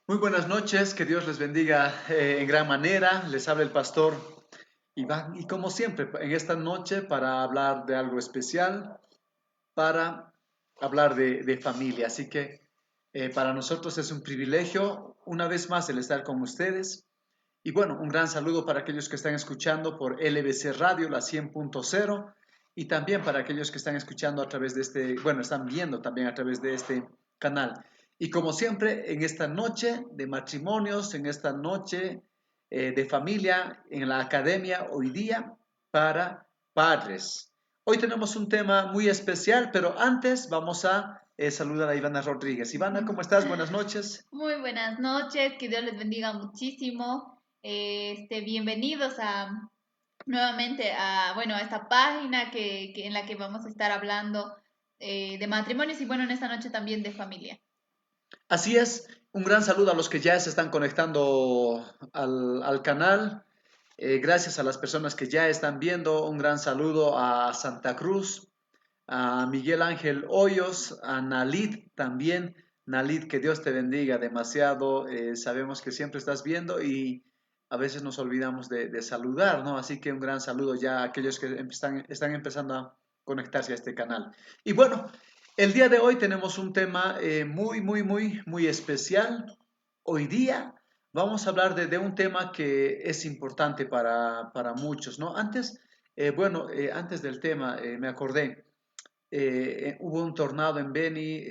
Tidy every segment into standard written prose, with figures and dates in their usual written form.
Muy buenas noches, que Dios les bendiga en gran manera. Les habla el pastor Iván y como siempre en esta noche para hablar de algo especial, para hablar de familia. Así que para nosotros es un privilegio una vez más el estar con ustedes. Y bueno, un gran saludo para aquellos que están escuchando por LBC Radio, la 100.0, y también para aquellos que están escuchando a través de están viendo también a través de este canal. Y como siempre, en esta noche de matrimonios, en esta noche de familia, en la academia, hoy día, para padres. Hoy tenemos un tema muy especial, pero antes vamos a saludar a Ivana Rodríguez. Ivana, ¿cómo estás? Buenas noches. Muy buenas noches, que Dios les bendiga muchísimo. Bienvenidos nuevamente a esta página en la que vamos a estar hablando de matrimonios y bueno, en esta noche también de familia. Así es, un gran saludo a los que ya se están conectando al canal. Gracias a las personas que ya están viendo. Un gran saludo a Santa Cruz, a Miguel Ángel Hoyos, a Nalit también. Nalit, que Dios te bendiga demasiado. Sabemos que siempre estás viendo y a veces nos olvidamos de saludar, ¿no? Así que un gran saludo ya a aquellos que están empezando a conectarse a este canal. Y bueno, el día de hoy tenemos un tema muy especial. Hoy día vamos a hablar de un tema que es importante para muchos, ¿no? Antes del tema, me acordé, hubo un tornado en Beni,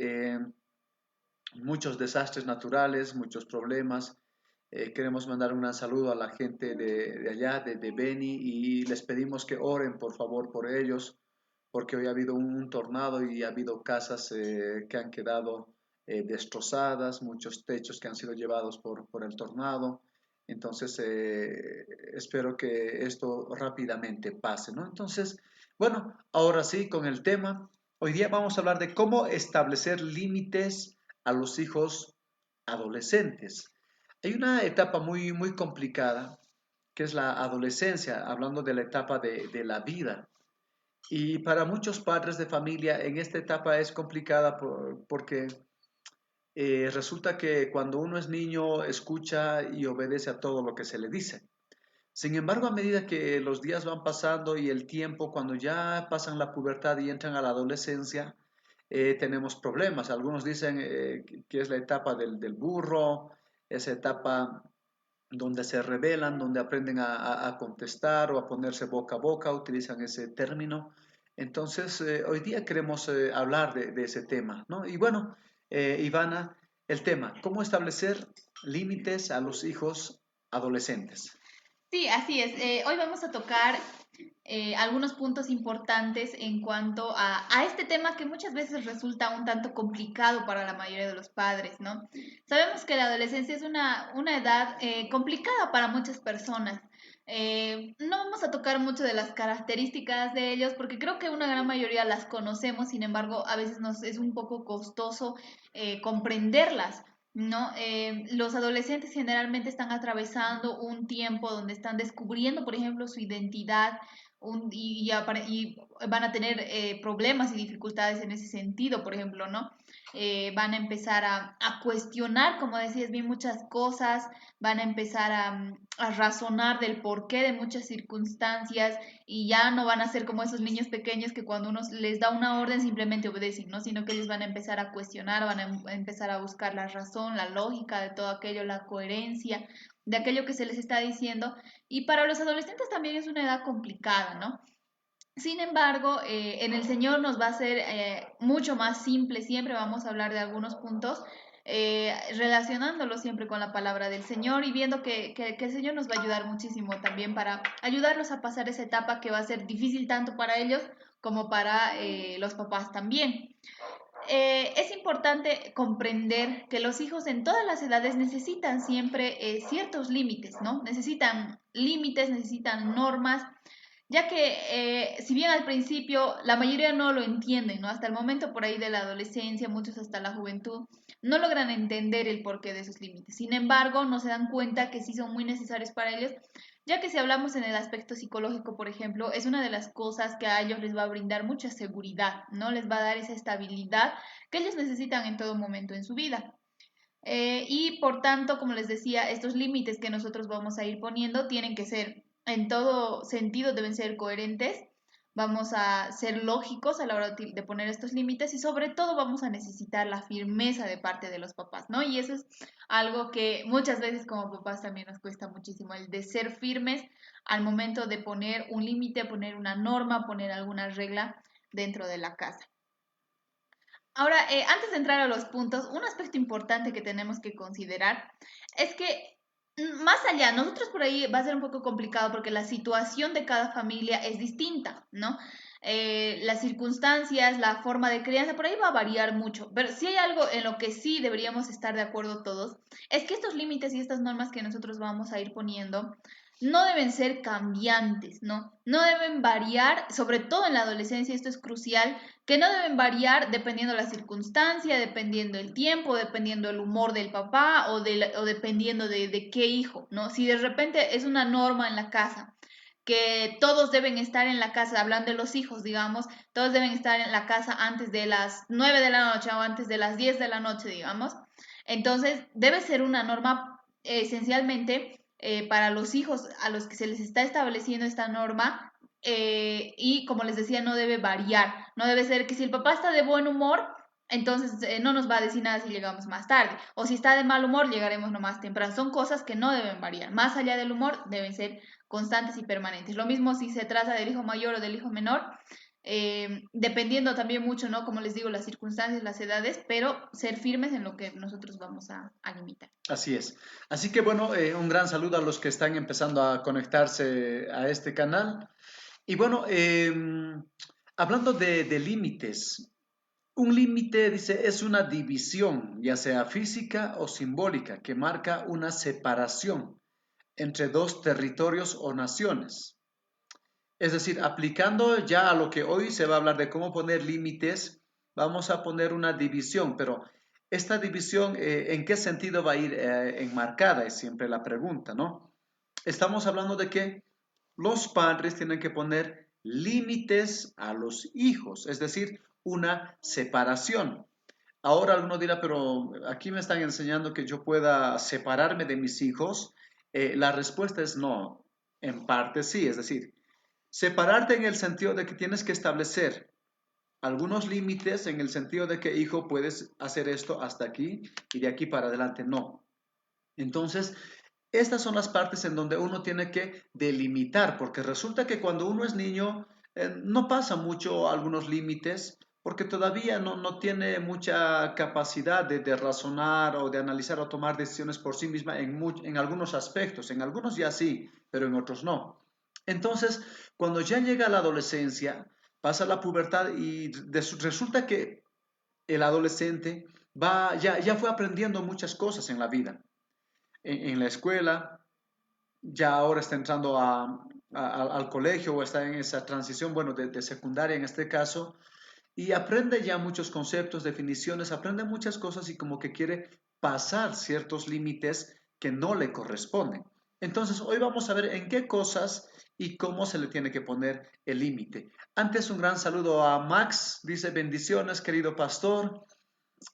muchos desastres naturales, muchos problemas. Queremos mandar un gran saludo a la gente de allá, de Beni, y les pedimos que oren por favor por ellos, porque hoy ha habido un tornado y ha habido casas que han quedado destrozadas, muchos techos que han sido llevados por el tornado. Entonces, espero que esto rápidamente pase, ¿no? Entonces, bueno, ahora sí, con el tema, hoy día vamos a hablar de cómo establecer límites a los hijos adolescentes. Hay una etapa muy complicada, que es la adolescencia, hablando de la etapa de la vida. Y para muchos padres de familia en esta etapa es complicada porque resulta que cuando uno es niño escucha y obedece a todo lo que se le dice. Sin embargo, a medida que los días van pasando y el tiempo, cuando ya pasan la pubertad y entran a la adolescencia, tenemos problemas. Algunos dicen que es la etapa del burro, esa etapa donde se rebelan, donde aprenden a contestar o a ponerse boca a boca, utilizan ese término. Entonces, hoy día queremos hablar de ese tema, ¿no? Y bueno, Ivana, el tema, ¿cómo establecer límites a los hijos adolescentes? Sí, así es. Hoy vamos a tocar algunos puntos importantes en cuanto a este tema que muchas veces resulta un tanto complicado para la mayoría de los padres, ¿no? Sabemos que la adolescencia es una edad complicada para muchas personas. No vamos a tocar mucho de las características de ellos porque creo que una gran mayoría las conocemos, sin embargo, a veces nos es un poco costoso comprenderlas. ¿No? Los adolescentes generalmente están atravesando un tiempo donde están descubriendo, por ejemplo, su identidad y van a tener problemas y dificultades en ese sentido, por ejemplo, ¿no? Van a empezar a cuestionar, como decías bien, muchas cosas, van a empezar a razonar del porqué de muchas circunstancias y ya no van a ser como esos niños pequeños que cuando uno les da una orden simplemente obedecen, ¿no? Sino que ellos van a empezar a cuestionar, van a empezar a buscar la razón, la lógica de todo aquello, la coherencia de aquello que se les está diciendo. Y para los adolescentes también es una edad complicada, ¿no? Sin embargo, en el Señor nos va a ser mucho más simple, siempre vamos a hablar de algunos puntos, relacionándolo siempre con la palabra del Señor y viendo que el Señor nos va a ayudar muchísimo también para ayudarlos a pasar esa etapa que va a ser difícil tanto para ellos como para los papás también. Es importante comprender que los hijos en todas las edades necesitan siempre ciertos límites, ¿no? Necesitan límites, necesitan normas, ya que si bien al principio la mayoría no lo entienden, ¿no? Hasta el momento por ahí de la adolescencia, muchos hasta la juventud, no logran entender el porqué de esos límites. Sin embargo, no se dan cuenta que sí son muy necesarios para ellos, ya que si hablamos en el aspecto psicológico, por ejemplo, es una de las cosas que a ellos les va a brindar mucha seguridad, ¿no? Les va a dar esa estabilidad que ellos necesitan en todo momento en su vida. Y por tanto, como les decía, estos límites que nosotros vamos a ir poniendo tienen que ser, en todo sentido, deben ser coherentes. Vamos a ser lógicos a la hora de poner estos límites y sobre todo vamos a necesitar la firmeza de parte de los papás, ¿no? Y eso es algo que muchas veces como papás también nos cuesta muchísimo, el de ser firmes al momento de poner un límite, poner una norma, poner alguna regla dentro de la casa. Ahora, antes de entrar a los puntos, un aspecto importante que tenemos que considerar es que más allá, nosotros por ahí va a ser un poco complicado porque la situación de cada familia es distinta, ¿no? Las circunstancias, la forma de crianza, por ahí va a variar mucho, pero si hay algo en lo que sí deberíamos estar de acuerdo todos, es que estos límites y estas normas que nosotros vamos a ir poniendo no deben ser cambiantes, ¿no? No deben variar, sobre todo en la adolescencia, esto es crucial, que no deben variar dependiendo la circunstancia, dependiendo el tiempo, dependiendo el humor del papá o dependiendo de qué hijo, ¿no? Si de repente es una norma en la casa que todos deben estar en la casa, hablando de los hijos, digamos, todos deben estar en la casa antes de las 9 de la noche o antes de las 10 de la noche, digamos. Entonces, debe ser una norma esencialmente para los hijos a los que se les está estableciendo esta norma y como les decía, no debe variar, no debe ser que si el papá está de buen humor, entonces no nos va a decir nada si llegamos más tarde, o si está de mal humor, llegaremos no más temprano. Son cosas que no deben variar, más allá del humor, deben ser constantes y permanentes. Lo mismo si se trata del hijo mayor o del hijo menor, dependiendo también mucho, ¿no? Como les digo, las circunstancias, las edades, pero ser firmes en lo que nosotros vamos a limitar. Así es. Así que bueno, un gran saludo a los que están empezando a conectarse a este canal. Y bueno, hablando de límites, un límite, dice, es una división, ya sea física o simbólica, que marca una separación entre dos territorios o naciones. Es decir, aplicando ya a lo que hoy se va a hablar de cómo poner límites, vamos a poner una división, pero esta división, ¿en qué sentido va a ir enmarcada? Es siempre la pregunta, ¿no? Estamos hablando de que los padres tienen que poner límites a los hijos, es decir, una separación. Ahora alguno dirá, pero aquí me están enseñando que yo pueda separarme de mis hijos. La respuesta es no, en parte sí, es decir, separarte en el sentido de que tienes que establecer algunos límites en el sentido de que, hijo, puedes hacer esto hasta aquí y de aquí para adelante no. Entonces, estas son las partes en donde uno tiene que delimitar, porque resulta que cuando uno es niño no pasa mucho algunos límites, porque todavía no tiene mucha capacidad de razonar o de analizar o tomar decisiones por sí misma en algunos aspectos. En algunos ya sí, pero en otros no. Entonces, cuando ya llega la adolescencia, pasa la pubertad y resulta que el adolescente ya fue aprendiendo muchas cosas en la vida en la escuela, ya ahora está entrando al colegio o está en esa transición, bueno, de secundaria en este caso, y aprende ya muchos conceptos, definiciones, aprende muchas cosas y como que quiere pasar ciertos límites que no le corresponden. Entonces, hoy vamos a ver en qué cosas y cómo se le tiene que poner el límite. Antes, un gran saludo a Max, dice bendiciones, querido pastor.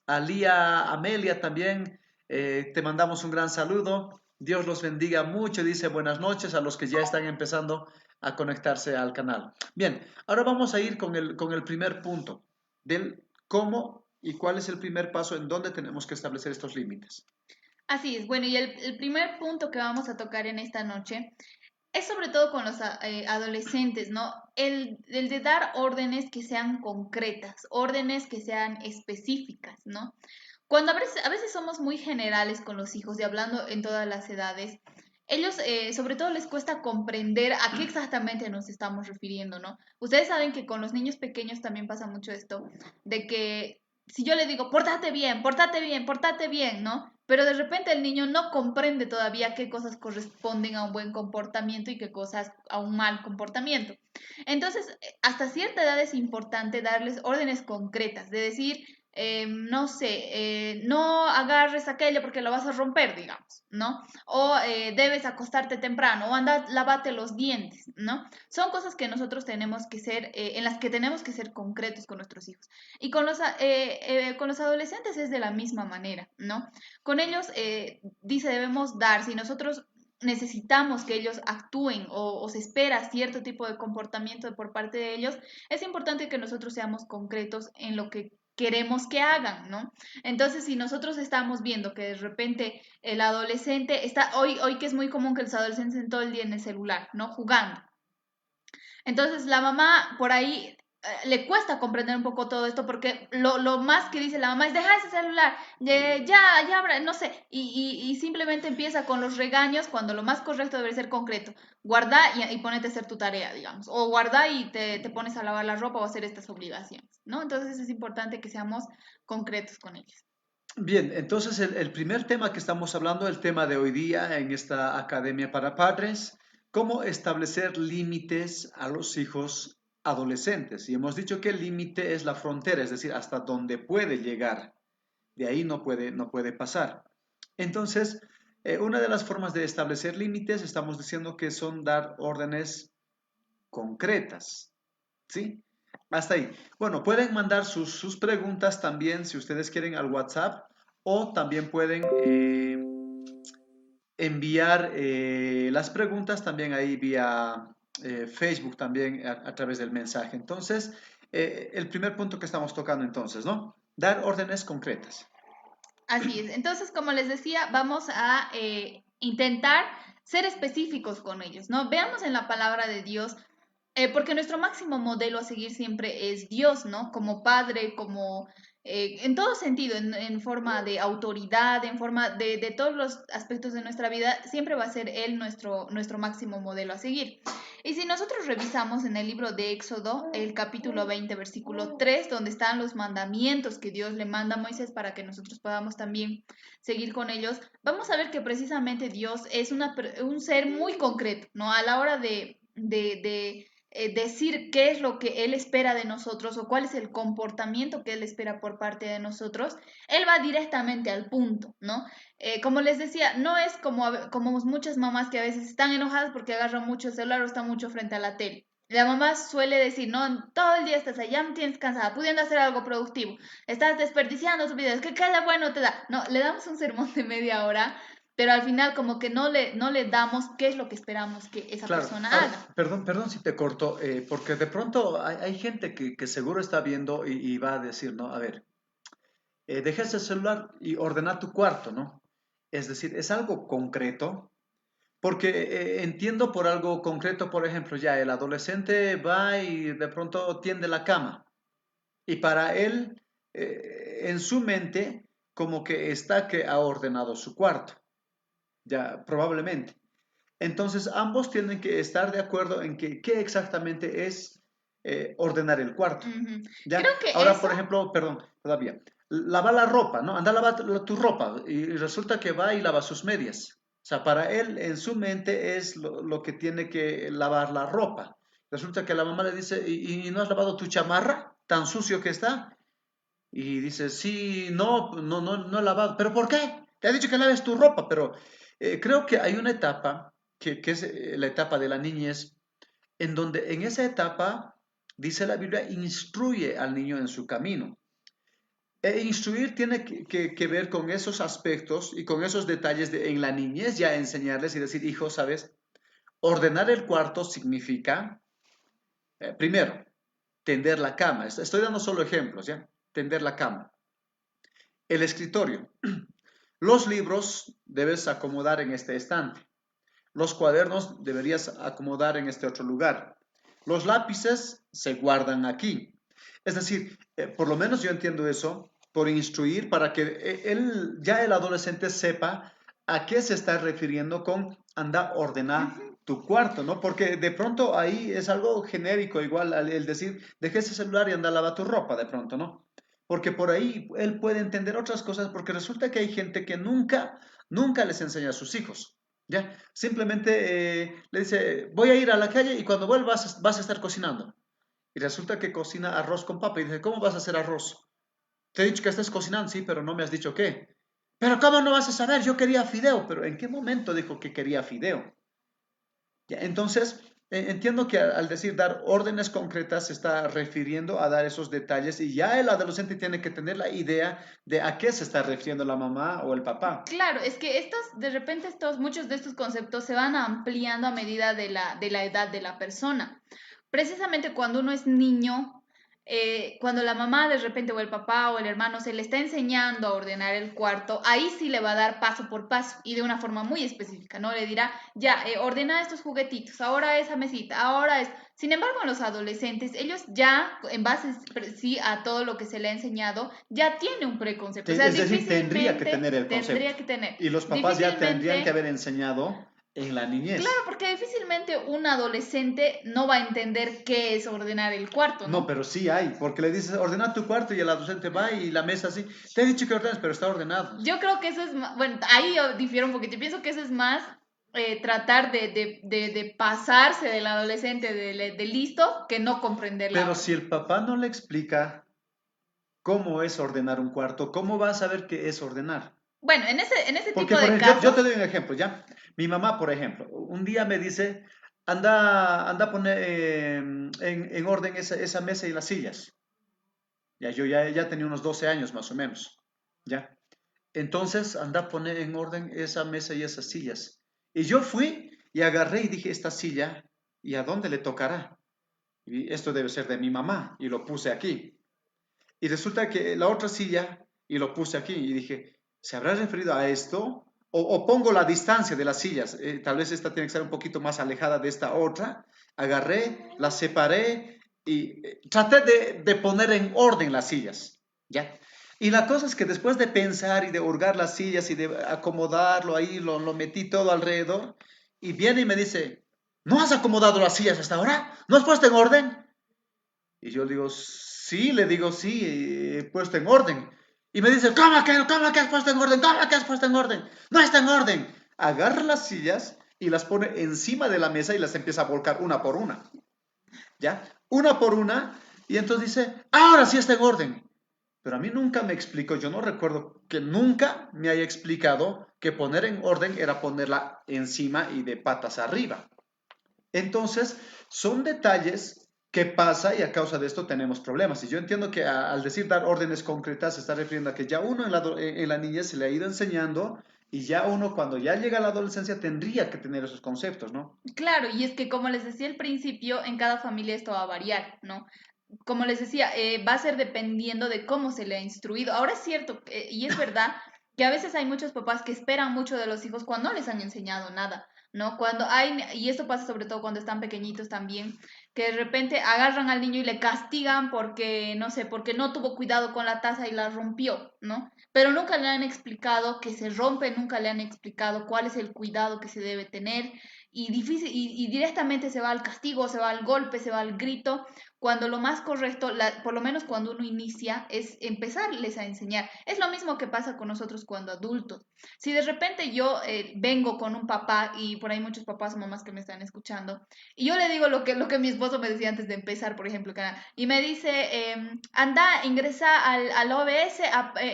A Lía Amelia también, te mandamos un gran saludo. Dios los bendiga mucho. Dice buenas noches a los que ya están empezando a conectarse al canal. Bien, ahora vamos a ir con el primer punto del cómo y cuál es el primer paso en donde tenemos que establecer estos límites. Así es, bueno, y el primer punto que vamos a tocar en esta noche es sobre todo con los adolescentes, ¿no? El de dar órdenes que sean concretas, órdenes que sean específicas, ¿no? Cuando a veces somos muy generales con los hijos y hablando en todas las edades, ellos sobre todo les cuesta comprender a qué exactamente nos estamos refiriendo, ¿no? Ustedes saben que con los niños pequeños también pasa mucho esto, de que si yo le digo, pórtate bien, pórtate bien, pórtate bien, ¿no? Pero de repente el niño no comprende todavía qué cosas corresponden a un buen comportamiento y qué cosas a un mal comportamiento. Entonces, hasta cierta edad es importante darles órdenes concretas, de decir, no sé, no agarres aquello porque lo vas a romper, digamos, ¿no? O debes acostarte temprano, o anda, lávate los dientes, ¿no? Son cosas que nosotros tenemos que ser, en las que tenemos que ser concretos con nuestros hijos. Y con los adolescentes es de la misma manera, ¿no? Con ellos, dice, debemos dar, si nosotros necesitamos que ellos actúen o se espera cierto tipo de comportamiento por parte de ellos, es importante que nosotros seamos concretos en lo que queremos que hagan, ¿no? Entonces, si nosotros estamos viendo que de repente el adolescente está, hoy que es muy común que los adolescentes estén todo el día en el celular, ¿no? Jugando. Entonces, la mamá por ahí le cuesta comprender un poco todo esto porque lo más que dice la mamá es deja ese celular, ya, no sé, y simplemente empieza con los regaños cuando lo más correcto debe ser concreto. Guarda y ponete a hacer tu tarea, digamos, o guarda y te pones a lavar la ropa o a hacer estas obligaciones, ¿no? Entonces es importante que seamos concretos con ellos. Bien, entonces el primer tema que estamos hablando, el tema de hoy día en esta Academia para Padres, cómo establecer límites a los hijos adolescentes. Y hemos dicho que el límite es la frontera, es decir, hasta donde puede llegar. De ahí no puede pasar. Entonces, una de las formas de establecer límites, estamos diciendo que son dar órdenes concretas, ¿sí? Hasta ahí. Bueno, pueden mandar sus preguntas también, si ustedes quieren, al WhatsApp, o también pueden enviar las preguntas también ahí vía Facebook, también a través del mensaje. Entonces, el primer punto que estamos tocando entonces, ¿no? Dar órdenes concretas. Así es. Entonces, como les decía, vamos a intentar ser específicos con ellos, ¿no? Veamos en la palabra de Dios, porque nuestro máximo modelo a seguir siempre es Dios, ¿no? Como padre, como en todo sentido, en forma de autoridad, en forma de todos los aspectos de nuestra vida, siempre va a ser Él nuestro máximo modelo a seguir. Y si nosotros revisamos en el libro de Éxodo, el capítulo 20, versículo 3, donde están los mandamientos que Dios le manda a Moisés para que nosotros podamos también seguir con ellos, vamos a ver que precisamente Dios es un ser muy concreto, ¿no? A la hora de decir qué es lo que Él espera de nosotros o cuál es el comportamiento que Él espera por parte de nosotros, Él va directamente al punto, ¿no? Como les decía, no es como muchas mamás que a veces están enojadas porque agarran mucho el celular o están mucho frente a la tele. La mamá suele decir, no, todo el día estás allá, me tienes cansada, pudiendo hacer algo productivo, estás desperdiciando tu vida, es que cada bueno te da. No, le damos un sermón de media hora, pero al final como que no le damos qué es lo que esperamos que esa Claro, persona ahora, haga. perdón si te corto, porque de pronto hay gente que seguro está viendo y va a decir, ¿no? A ver, deja ese celular y ordena tu cuarto, ¿no? Es decir, es algo concreto, porque entiendo por algo concreto, por ejemplo, ya el adolescente va y de pronto tiende la cama y para él, en su mente, como que está que ha ordenado su cuarto, ya probablemente. Entonces, ambos tienen que estar de acuerdo en que qué exactamente es ordenar el cuarto. Ujú. ¿Ya? Creo que Ahora, eso, por ejemplo, perdón, todavía, lava la ropa, ¿no? Anda a lavar tu ropa y resulta que va y lava sus medias. O sea, para él, en su mente, es lo que tiene que lavar la ropa. Resulta que la mamá le dice, ¿y no has lavado tu chamarra? Tan sucio que está. Y dice, sí, no he lavado. ¿Pero por qué? Te ha dicho que laves tu ropa, pero creo que hay una etapa, que es la etapa de la niñez, en donde en esa etapa, dice la Biblia, instruye al niño en su camino. E instruir tiene que ver con esos aspectos y con esos detalles en la niñez, ya enseñarles y decir, hijo, ¿sabes? Ordenar el cuarto significa, primero, tender la cama. Estoy dando solo ejemplos, ¿ya? Tender la cama. El escritorio. Los libros debes acomodar en este estante. Los cuadernos deberías acomodar en este otro lugar. Los lápices se guardan aquí. Es decir, por lo menos yo entiendo eso por instruir para que ya el adolescente sepa a qué se está refiriendo con anda ordenar ujú, tu cuarto, ¿no? Porque de pronto ahí es algo genérico, igual el decir, deje ese celular y anda a lavar tu ropa de pronto, ¿no? Porque por ahí él puede entender otras cosas, porque resulta que hay gente que nunca les enseña a sus hijos. ¿Ya? Simplemente le dice, voy a ir a la calle y cuando vuelvas vas a estar cocinando. Y resulta que cocina arroz con papa y dice, ¿cómo vas a hacer arroz? Te he dicho que estés cocinando, sí, pero no me has dicho qué. Pero ¿cómo no vas a saber? Yo quería fideo, pero ¿en qué momento dijo que quería fideo? Ya, entonces, entiendo que al decir dar órdenes concretas se está refiriendo a dar esos detalles y ya el adolescente tiene que tener la idea de a qué se está refiriendo la mamá o el papá. Claro, es que de repente muchos de estos conceptos se van ampliando a medida de la edad de la persona. Precisamente cuando uno es niño, cuando la mamá de repente o el papá o el hermano se le está enseñando a ordenar el cuarto, ahí sí le va a dar paso por paso y de una forma muy específica, ¿no? Le dirá, ya, ordena estos juguetitos, ahora esa mesita, ahora es... Sin embargo, a los adolescentes, ellos ya, en base sí a todo lo que se le ha enseñado, ya tiene un preconcepto. O sea, Es decir, tendría que difícilmente tener el concepto. tendría que tener, Y los papás ya tendrían que difícilmente, haber enseñado en la claro, niñez. porque difícilmente un adolescente no va a entender qué es ordenar el cuarto, No, ¿no? pero sí hay, porque le dices, ordena tu cuarto y el adolescente va y la mesa así. Te he dicho que ordenes, pero está ordenado. Yo creo que eso es más, bueno, ahí yo difiero un poquito. Yo pienso que eso es más tratar de pasarse del adolescente de listo que no comprender la Pero si orden. el papá no le explica cómo es ordenar un cuarto, ¿cómo va a saber qué es ordenar? Bueno, en ese Porque, tipo por de ejemplo, yo casos, te doy un ejemplo, ¿ya? Mi mamá, por ejemplo, un día me dice, anda a poner en orden esa mesa y las sillas. Ya, ya tenía unos 12 años más o menos, ¿ya? Entonces, anda a poner en orden esa mesa y esas sillas. Y yo fui y agarré y dije, esta silla, ¿y a dónde le tocará? Y esto debe ser de mi mamá, y lo puse aquí. Y resulta que la otra silla, y lo puse aquí, y dije, ¿se habrá referido a esto? O pongo la distancia de las sillas, tal vez esta tiene que estar un poquito más alejada de esta otra. Agarré, las separé y traté de poner en orden las sillas, ¿ya? Y la cosa es que después de pensar y de hurgar las sillas y de acomodarlo ahí, lo metí todo alrededor, y viene y me dice, ¿no has acomodado las sillas hasta ahora? ¿No has puesto en orden? Y yo digo, sí, le digo, sí, he puesto en orden. Y me dice, cómo que has puesto en orden? ¿Cómo que has puesto en orden? No está en orden. Agarra las sillas y las pone encima de la mesa y las empieza a volcar una por una. ¿Ya? Una por una. Y entonces dice, ahora sí está en orden. Pero a mí nunca me explicó, yo no recuerdo que nunca me haya explicado que poner en orden era ponerla encima y de patas arriba. Entonces, son detalles que pasa y a causa de esto tenemos problemas. Y yo entiendo que al decir dar órdenes concretas se está refiriendo a que ya uno en la niñez se le ha ido enseñando y ya uno cuando ya llega a la adolescencia tendría que tener esos conceptos, ¿no? claro, y es que como les decía al principio, en cada familia esto va a variar, ¿no? Como les decía, va a ser dependiendo de cómo se le ha instruido. Ahora es cierto, y es verdad, que a veces hay muchos papás que esperan mucho de los hijos cuando no les han enseñado nada, ¿no? Cuando hay, y esto pasa sobre todo cuando están pequeñitos también, que de repente agarran al niño y le castigan porque, no sé, porque no tuvo cuidado con la taza y la rompió, ¿no? Pero nunca le han explicado que se rompe, nunca le han explicado cuál es el cuidado que se debe tener y difícil y directamente se va al castigo, se va al golpe, se va al grito cuando lo más correcto, por lo menos cuando uno inicia, es empezarles a enseñar. Es lo mismo que pasa con nosotros cuando adultos. Si de repente yo vengo con un papá, y por ahí muchos papás o mamás que me están escuchando, y yo le digo lo que mi esposo me decía antes de empezar, por ejemplo, y me dice, anda, ingresa al OBS,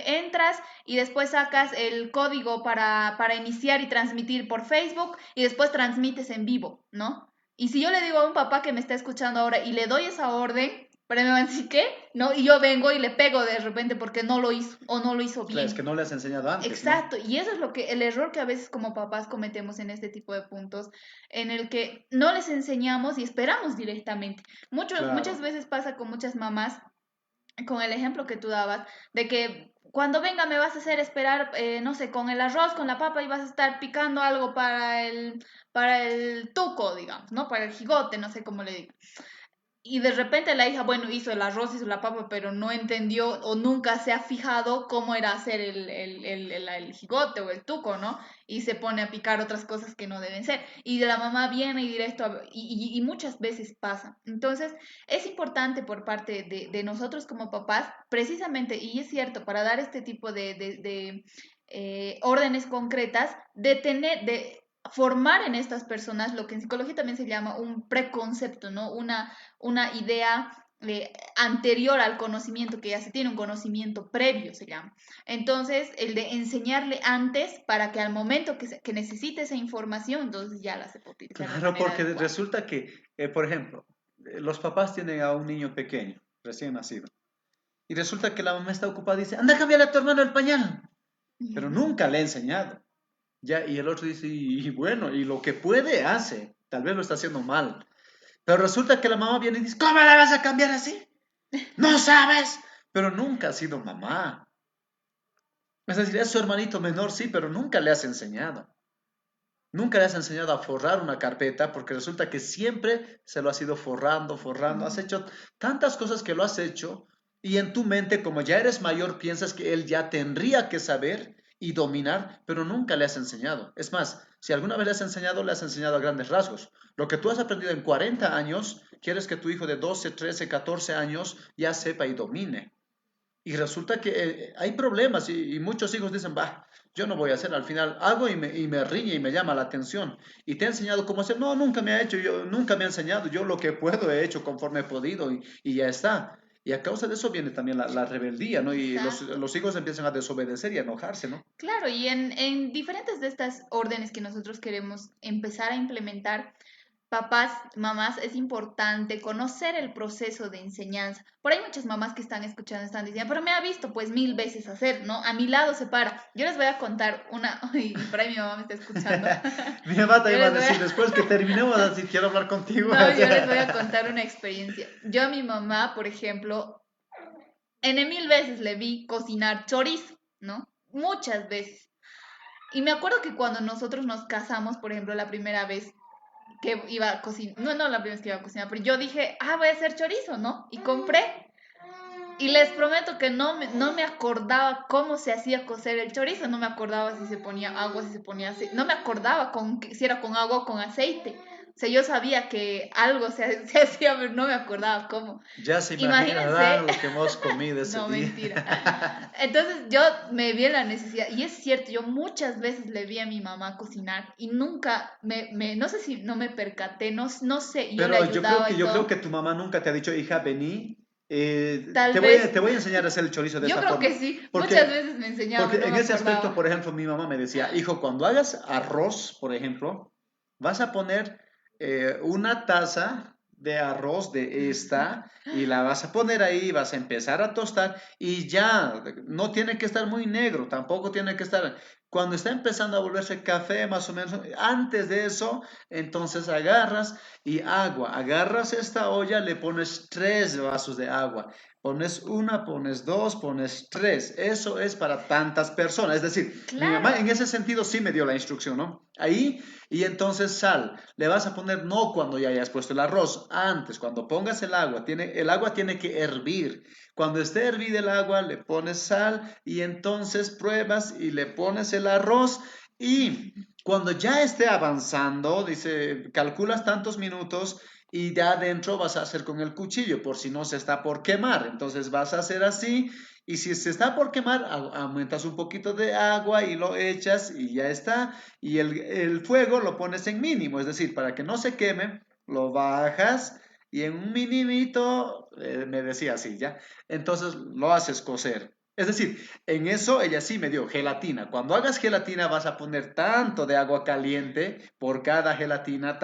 entras y después sacas el código para iniciar y transmitir por Facebook y después transmites en vivo, ¿no? Y si yo le digo a un papá que me está escuchando ahora y le doy esa orden, pero me van a decir, ¿qué? ¿No? Y yo vengo y le pego de repente porque no lo hizo o no lo hizo Claro, es bien. que no le has enseñado antes, ¿no? Exacto, y eso es el error que a veces como papás cometemos en este tipo de puntos, en el que no les enseñamos y esperamos directamente. Muchas Claro. veces pasa con muchas mamás, con el ejemplo que tú dabas, de que cuando venga me vas a hacer esperar, no sé, con el arroz, con la papa y vas a estar picando algo para el tuco, digamos, ¿no? Para el jigote, no sé cómo le digo. Y de repente la hija, bueno, hizo el arroz, hizo la papa, pero no entendió o nunca se ha fijado cómo era hacer el jigote o el tuco, ¿no? Y se pone a picar otras cosas que no deben ser. Y de la mamá viene y directo, y muchas veces pasa. Entonces, es importante por parte de nosotros como papás, precisamente, y es cierto, para dar este tipo de órdenes concretas, de formar en estas personas lo que en psicología también se llama un preconcepto, ¿no? Una idea anterior al conocimiento, que ya se tiene un conocimiento previo, se llama. Entonces, el de enseñarle antes para que al momento que necesite esa información, entonces ya la sepa utilizar de Claro, manera porque adecuada. resulta que, por ejemplo, los papás tienen a un niño pequeño, recién nacido, y resulta que la mamá está ocupada y dice, anda a cambiarle a tu hermano el pañal, pero nunca le ha enseñado. Ya, y el otro dice, y bueno, y lo que puede hace, tal vez lo está haciendo mal. Pero resulta que la mamá viene y dice, ¿cómo la vas a cambiar así? No sabes. Pero nunca ha sido mamá. Es decir, es su hermanito menor, sí, pero nunca le has enseñado. Nunca le has enseñado a forrar una carpeta porque resulta que siempre se lo has ido forrando, forrando. Has hecho tantas cosas que lo has hecho y en tu mente, como ya eres mayor, piensas que él ya tendría que saber y dominar, pero nunca le has enseñado. Es más, si alguna vez le has enseñado a grandes rasgos. Lo que tú has aprendido en 40 años, quieres que tu hijo de 12, 13, 14 años ya sepa y domine. Y resulta que hay problemas y muchos hijos dicen, bah, yo no voy a hacer, al final hago y me riñe y me llama la atención. Y te he enseñado cómo hacer, no, nunca me ha hecho, yo nunca me ha enseñado, yo lo que puedo he hecho conforme he podido y ya está. Y a causa de eso viene también la rebeldía, ¿no? Y Exacto. los hijos empiezan a desobedecer y a enojarse, ¿no? Claro, y en diferentes de estas órdenes que nosotros queremos empezar a implementar, papás, mamás, es importante conocer el proceso de enseñanza. Por ahí muchas mamás que están escuchando están diciendo, pero me ha visto pues 1000 veces hacer, ¿no? A mi lado se para. Yo les voy a contar una, y por ahí mi mamá me está escuchando. Mi mamá te Yo iba a les voy decir, a, después que terminemos, así quiero hablar contigo. no, yo les voy a contar una experiencia. Yo a mi mamá, por ejemplo, en 1000 veces le vi cocinar chorizo, ¿no? Muchas veces. Y me acuerdo que cuando nosotros nos casamos, por ejemplo, la primera vez que iba a cocinar, no, no la primera vez que iba a cocinar, pero yo dije, voy a hacer chorizo, ¿no? Y compré. Y les prometo que no me acordaba cómo se hacía cocer el chorizo, no me acordaba si se ponía agua, si se ponía aceite, no me acordaba si era con agua o con aceite. O sea, yo sabía que algo se hacía, pero no me acordaba cómo. Ya se Imagínense, imaginarán lo que hemos comido ese no, día. mentira. Entonces yo me vi en la necesidad, y es cierto, yo muchas veces le vi a mi mamá cocinar y nunca no sé si no me percaté, no sé, yo le Pero yo creo ayudaba que, y yo creo todo. que tu mamá nunca te ha dicho, hija, vení, Tal vez, te voy a enseñar a hacer el chorizo de yo esta creo que forma. sí, muchas Porque, veces me enseñaba, porque pero no en me ese aspecto, acordaba. por ejemplo, mi mamá me decía, hijo, cuando hagas arroz, por ejemplo, vas a poner una taza de arroz de esta y la vas a poner ahí, vas a empezar a tostar y ya, no tiene que estar muy negro, tampoco tiene que estar, cuando está empezando a volverse café, más o menos, antes de eso, entonces agarras y agua, agarras esta olla, le pones 3 vasos de agua. Pones una, pones dos, pones tres. Eso es para tantas personas. Es decir, mi mamá en Claro, ese sentido sí me dio la instrucción, ¿no? Ahí y entonces sal. Le vas a poner no cuando ya hayas puesto el arroz, antes, cuando pongas el agua tiene que hervir. Cuando esté hervida el agua, le pones sal y entonces pruebas y le pones el arroz y cuando ya esté avanzando, dice, calculas tantos minutos y de adentro vas a hacer con el cuchillo por si no se está por quemar. Entonces vas a hacer así y si se está por quemar, aumentas un poquito de agua y lo echas y ya está. Y el fuego lo pones en mínimo, es decir, para que no se queme, lo bajas y en un minimito, me decía así, ¿ya? Entonces lo haces cocer. Es decir, en eso ella sí me dio gelatina. Cuando hagas gelatina vas a poner tanto de agua caliente por cada gelatina,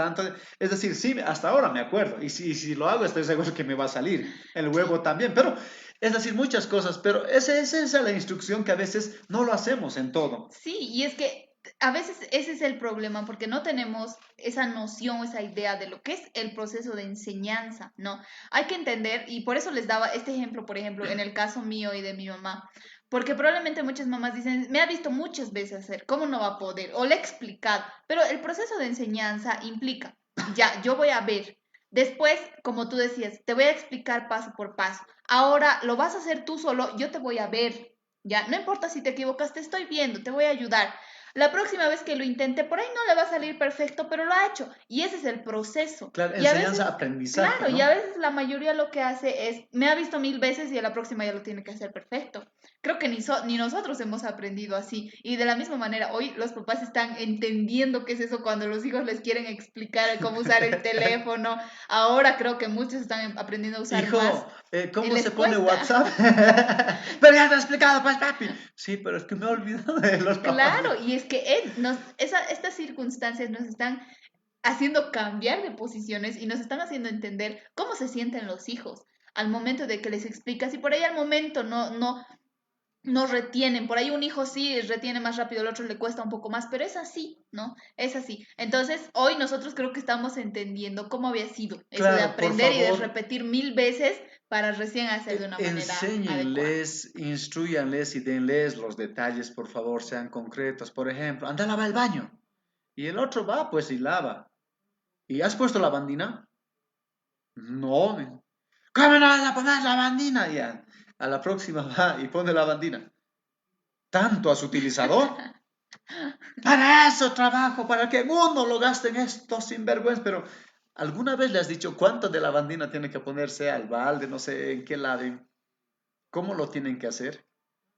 es decir, sí, hasta ahora me acuerdo. Y si lo hago, estoy seguro que me va a salir. El huevo también. Pero, es decir, muchas cosas. Pero esa es la instrucción que a veces no lo hacemos en todo. sí, y es que a veces ese es el problema, porque no tenemos esa noción, esa idea de lo que es el proceso de enseñanza, ¿no? Hay que entender, y por eso les daba este ejemplo, por ejemplo, en el caso mío y de mi mamá, porque probablemente muchas mamás dicen, me ha visto muchas veces hacer, ¿cómo no va a poder? O le he explicado, pero el proceso de enseñanza implica, ya, yo voy a ver. Después, como tú decías, te voy a explicar paso por paso. Ahora lo vas a hacer tú solo, yo te voy a ver. Ya, no importa si te equivocas, te estoy viendo, te voy a ayudar. La próxima vez que lo intente, por ahí no le va a salir perfecto, pero lo ha hecho. Y ese es el proceso. Claro, Y a veces, enseñanza, aprendizaje, claro, y a ¿no? veces la mayoría lo que hace es, me ha visto 1000 veces y a la próxima ya lo tiene que hacer perfecto. creo que ni nosotros hemos aprendido así. Y de la misma manera, hoy los papás están entendiendo qué es eso cuando los hijos les quieren explicar cómo usar el teléfono. Ahora creo que muchos están aprendiendo a usar más. Hijo, Y ¿cómo les se pone cuesta. WhatsApp? Pero ya te he explicado, pues, papi. Sí, pero es que me he olvidado de los papás. Claro, y es que estas circunstancias nos están haciendo cambiar de posiciones y nos están haciendo entender cómo se sienten los hijos al momento de que les explicas y por ahí al momento no retienen. Por ahí un hijo sí retiene más rápido, el otro le cuesta un poco más, pero es así, ¿no? Es así. Entonces, hoy nosotros creo que estamos entendiendo cómo había sido eso de Claro, por aprender y de favor, repetir 1000 veces para recién hacer de una manera adecuada. enséñenles, instruyanles y denles los detalles, por favor, sean concretos. Por ejemplo, anda a lavar el baño. Y el otro va, pues, y lava. ¿Y has puesto la bandina? No. ¿Cómo no vas a poner la bandina? Ya. A la próxima va y pone la bandina. ¿Tanto has utilizado? Para eso trabajo, para que uno lo gasten estos sinvergüenza. Pero, ¿alguna vez le has dicho cuánto de la bandina tiene que ponerse al balde? No sé en qué laven. ¿Cómo lo tienen que hacer?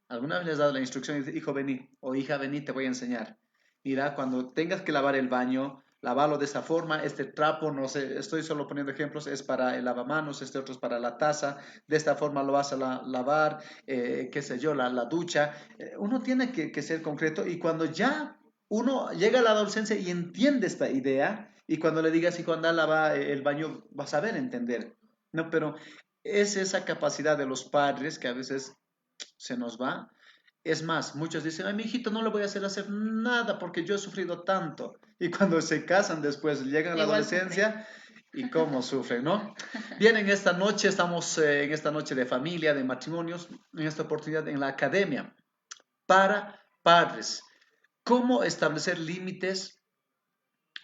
¿Alguna vez les has dado la instrucción y dices, hijo, vení, o hija, vení, te voy a enseñar? Mira, cuando tengas que lavar el baño, lavalo de esta forma, este trapo, no sé, estoy solo poniendo ejemplos, es para el lavamanos, este otro es para la taza, de esta forma lo vas a lavar, qué sé yo, la ducha. Uno tiene que ser concreto y cuando ya uno llega a la adolescencia y entiende esta idea, y cuando le digas, hijo, anda a lavar el baño, vas a ver entender, ¿no? Pero es esa capacidad de los padres que a veces se nos va. Es más, muchos dicen, a mi hijito no le voy a hacer nada porque yo he sufrido tanto. Y cuando se casan después, llegan a la Igual sufren. adolescencia y cómo sufren, ¿no? Bien, en esta noche estamos en esta noche de familia, de matrimonios, en esta oportunidad en la academia para padres. ¿Cómo establecer límites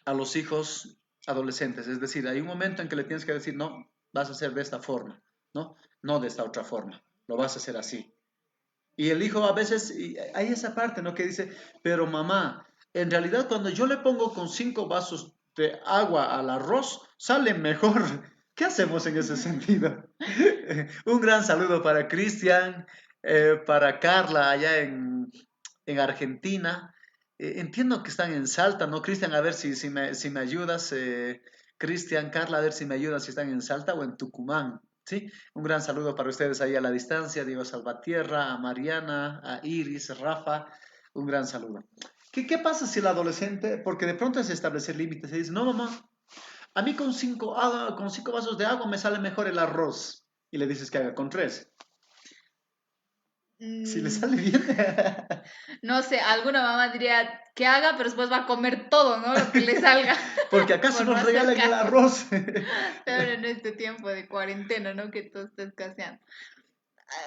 a los hijos adolescentes? Es decir, hay un momento en que le tienes que decir, no, vas a hacer de esta forma, ¿no? No de esta otra forma, lo vas a hacer así. Y el hijo a veces, y hay esa parte, ¿no? Que dice, pero mamá, en realidad cuando yo le pongo con 5 vasos de agua al arroz, sale mejor. ¿Qué hacemos en ese sentido? Un gran saludo para Cristian, para Carla allá en Argentina. Entiendo que están en Salta, ¿no, Cristian? A ver si me ayudas. Cristian, Carla, a ver si me ayudan si están en Salta o en Tucumán. ¿Sí? Un gran saludo para ustedes ahí a la distancia, Diego Salvatierra, a Mariana, a Iris, Rafa, un gran saludo. ¿Qué pasa si el adolescente, porque de pronto es establecer límites, y dice, no mamá, a mí con cinco vasos de agua me sale mejor el arroz, y le dices que haga con 3, si le Mm, sale bien. no sé, alguna mamá diría que haga, pero después va a comer todo, ¿no? Lo que le salga, Porque acaso por no nos hacer regalan el caso. arroz. Peor en este tiempo de cuarentena, ¿no? Que todo está escaseando.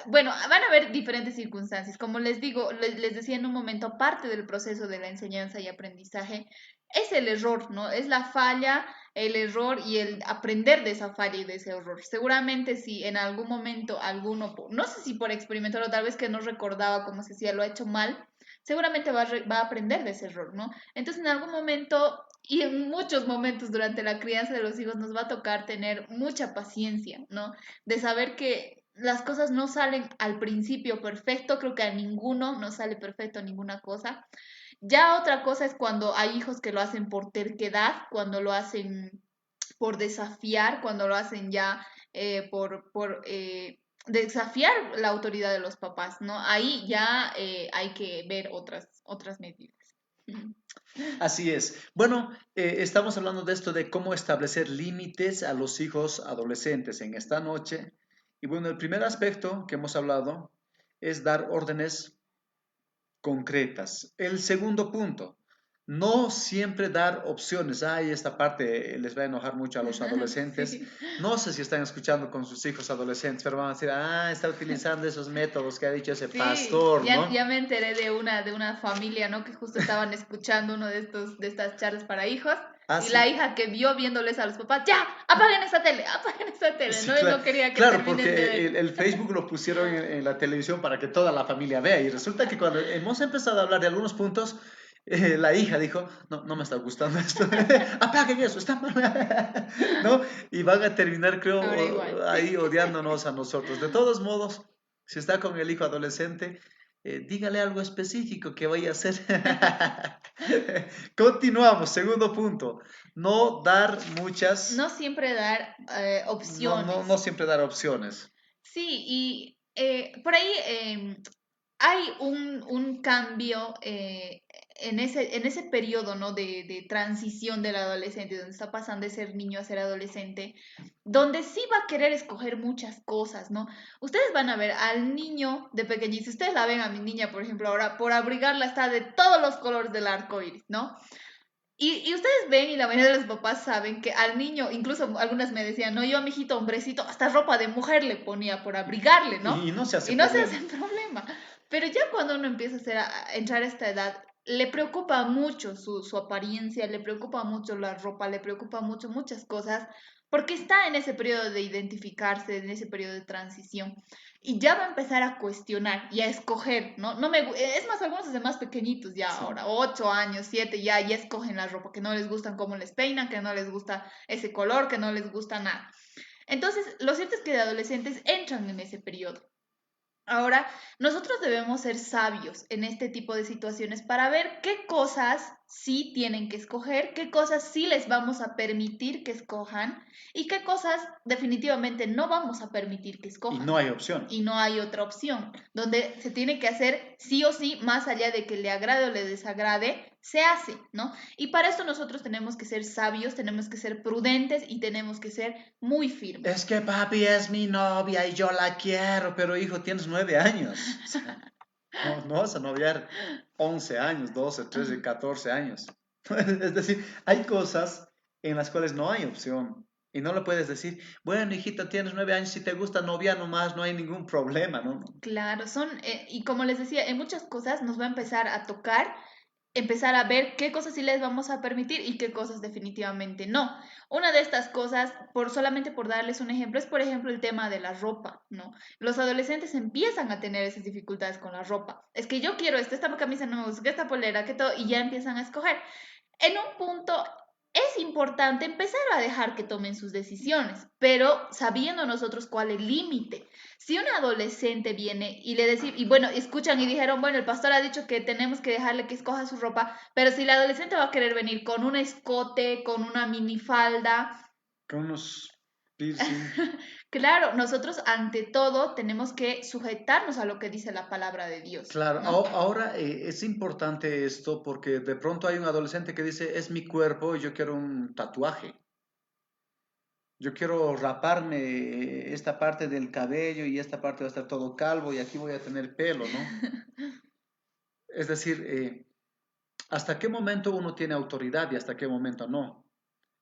Bueno, van a haber diferentes circunstancias. Como les digo, les decía en un momento, parte del proceso de la enseñanza y aprendizaje es el error, ¿no? Es la falla, el error y el aprender de esa falla y de ese error. Seguramente si en algún momento alguno, no sé si por experimentar o tal vez que no recordaba cómo se hacía, lo ha hecho mal, seguramente va a aprender de ese error, ¿no? Entonces en algún momento y en muchos momentos durante la crianza de los hijos nos va a tocar tener mucha paciencia, ¿no? De saber que las cosas no salen al principio perfecto, creo que a ninguno nos sale perfecto ninguna cosa. Ya otra cosa es cuando hay hijos que lo hacen por terquedad, cuando lo hacen por desafiar, cuando lo hacen ya por desafiar la autoridad de los papás, ¿no? Ahí ya hay que ver otras medidas. Así es. Bueno, estamos hablando de esto de cómo establecer límites a los hijos adolescentes en esta noche. Y bueno, el primer aspecto que hemos hablado es dar órdenes concretas. El segundo punto, no siempre dar opciones. Ay, esta parte les va a enojar mucho a los adolescentes. Sí. No sé si están escuchando con sus hijos adolescentes, pero van a decir, está utilizando esos métodos que ha dicho ese Sí, pastor, ya ¿no? me enteré de una familia, ¿no? Que justo estaban escuchando uno de estas charlas para hijos Ah, y la sí. hija que vio viéndoles a los papás, ya, apaguen esa tele, Sí, ¿no? Y claro, no quería que claro, terminen de porque ver. el Facebook lo pusieron en la televisión para que toda la familia vea. Y resulta que cuando hemos empezado a hablar de algunos puntos, la hija dijo, no, no me está gustando esto. Apaguen eso, está mal. ¿No? Y van a terminar, creo, Ahora igual, sí. ahí odiándonos a nosotros. De todos modos, Si está con el hijo adolescente, dígale algo específico que vaya a hacer. Continuamos, segundo punto. No dar muchas, No siempre dar no opciones. siempre dar opciones. Sí, y por ahí hay un cambio en ese periodo, ¿no? De transición del adolescente, donde está pasando de ser niño a ser adolescente, donde sí va a querer escoger muchas cosas, ¿no? Ustedes van a ver al niño de pequeñito, si ustedes la ven a mi niña, por ejemplo, ahora por abrigarla está de todos los colores del arco iris, ¿no? Y ustedes ven, y la mayoría de los papás saben que al niño, incluso algunas me decían, no, yo a mi hijito hombrecito, hasta ropa de mujer le ponía por abrigarle, ¿no? Y no se hace Y no se problema. hacen problema. Pero ya cuando uno empieza a entrar a esta edad, le preocupa mucho su apariencia, le preocupa mucho la ropa, le preocupa mucho muchas cosas, porque está en ese periodo de identificarse, en ese periodo de transición. Y ya va a empezar a cuestionar y a escoger, ¿no? Es más, algunos desde más pequeñitos ya Sí. ahora, 8 años, 7, ya escogen la ropa, que no les gustan cómo les peinan, que no les gusta ese color, que no les gusta nada. Entonces, lo cierto es que de adolescentes entran en ese periodo. Ahora, nosotros debemos ser sabios en este tipo de situaciones para ver qué cosas sí tienen que escoger, qué cosas sí les vamos a permitir que escojan y qué cosas definitivamente no vamos a permitir que Y escojan. no hay opción. Y no hay otra opción, donde se tiene que hacer sí o sí, más allá de que le agrade o le desagrade, se hace, ¿no? Y para eso nosotros tenemos que ser sabios, tenemos que ser prudentes y tenemos que ser muy Es firmes. que papi es mi novia y yo la quiero, pero hijo, tienes 9 años. O sea, no vas a noviar 11 años, 12, 13, 14 años. Es decir, hay cosas en las cuales no hay opción. Y no le puedes decir, bueno, hijita, tienes 9 años, si te gusta novia nomás, no hay ningún problema, ¿no? Claro, y como les decía, en muchas cosas nos va a empezar a tocar, empezar a ver qué cosas sí les vamos a permitir y qué cosas definitivamente no. Una de estas cosas, solamente por darles un ejemplo, es por ejemplo el tema de la ropa, ¿no? Los adolescentes empiezan a tener esas dificultades con la ropa. Es que yo quiero esto, esta camisa no me gusta, que esta polera, que todo, y ya empiezan a escoger. En un punto es importante empezar a dejar que tomen sus decisiones, pero sabiendo nosotros cuál es el límite. Si un adolescente viene y le decimos, y bueno, escuchan y dijeron, bueno, el pastor ha dicho que tenemos que dejarle que escoja su ropa, pero si el adolescente va a querer venir con un escote, con una minifalda, Con unos piercing. claro, nosotros ante todo tenemos que sujetarnos a lo que dice la palabra de Dios, Claro, ¿no? ahora es importante esto porque de pronto hay un adolescente que dice, es mi cuerpo y yo quiero un tatuaje. Yo quiero raparme esta parte del cabello y esta parte va a estar todo calvo y aquí voy a tener pelo, ¿no? Es decir, ¿hasta qué momento uno tiene autoridad y hasta qué momento no?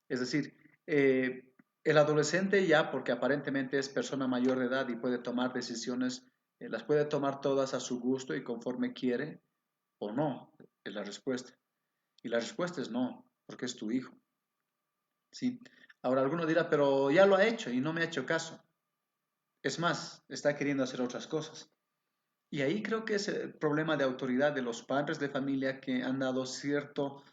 Es decir, el adolescente ya, porque aparentemente es persona mayor de edad y puede tomar decisiones, las puede tomar todas a su gusto y conforme quiere o no, es la respuesta. Y la respuesta es no, porque es tu hijo, ¿sí? Ahora alguno dirá, pero ya lo ha hecho y no me ha hecho caso. Es más, está queriendo hacer otras cosas. Y ahí creo que es el problema de autoridad de los padres de familia que han dado cierto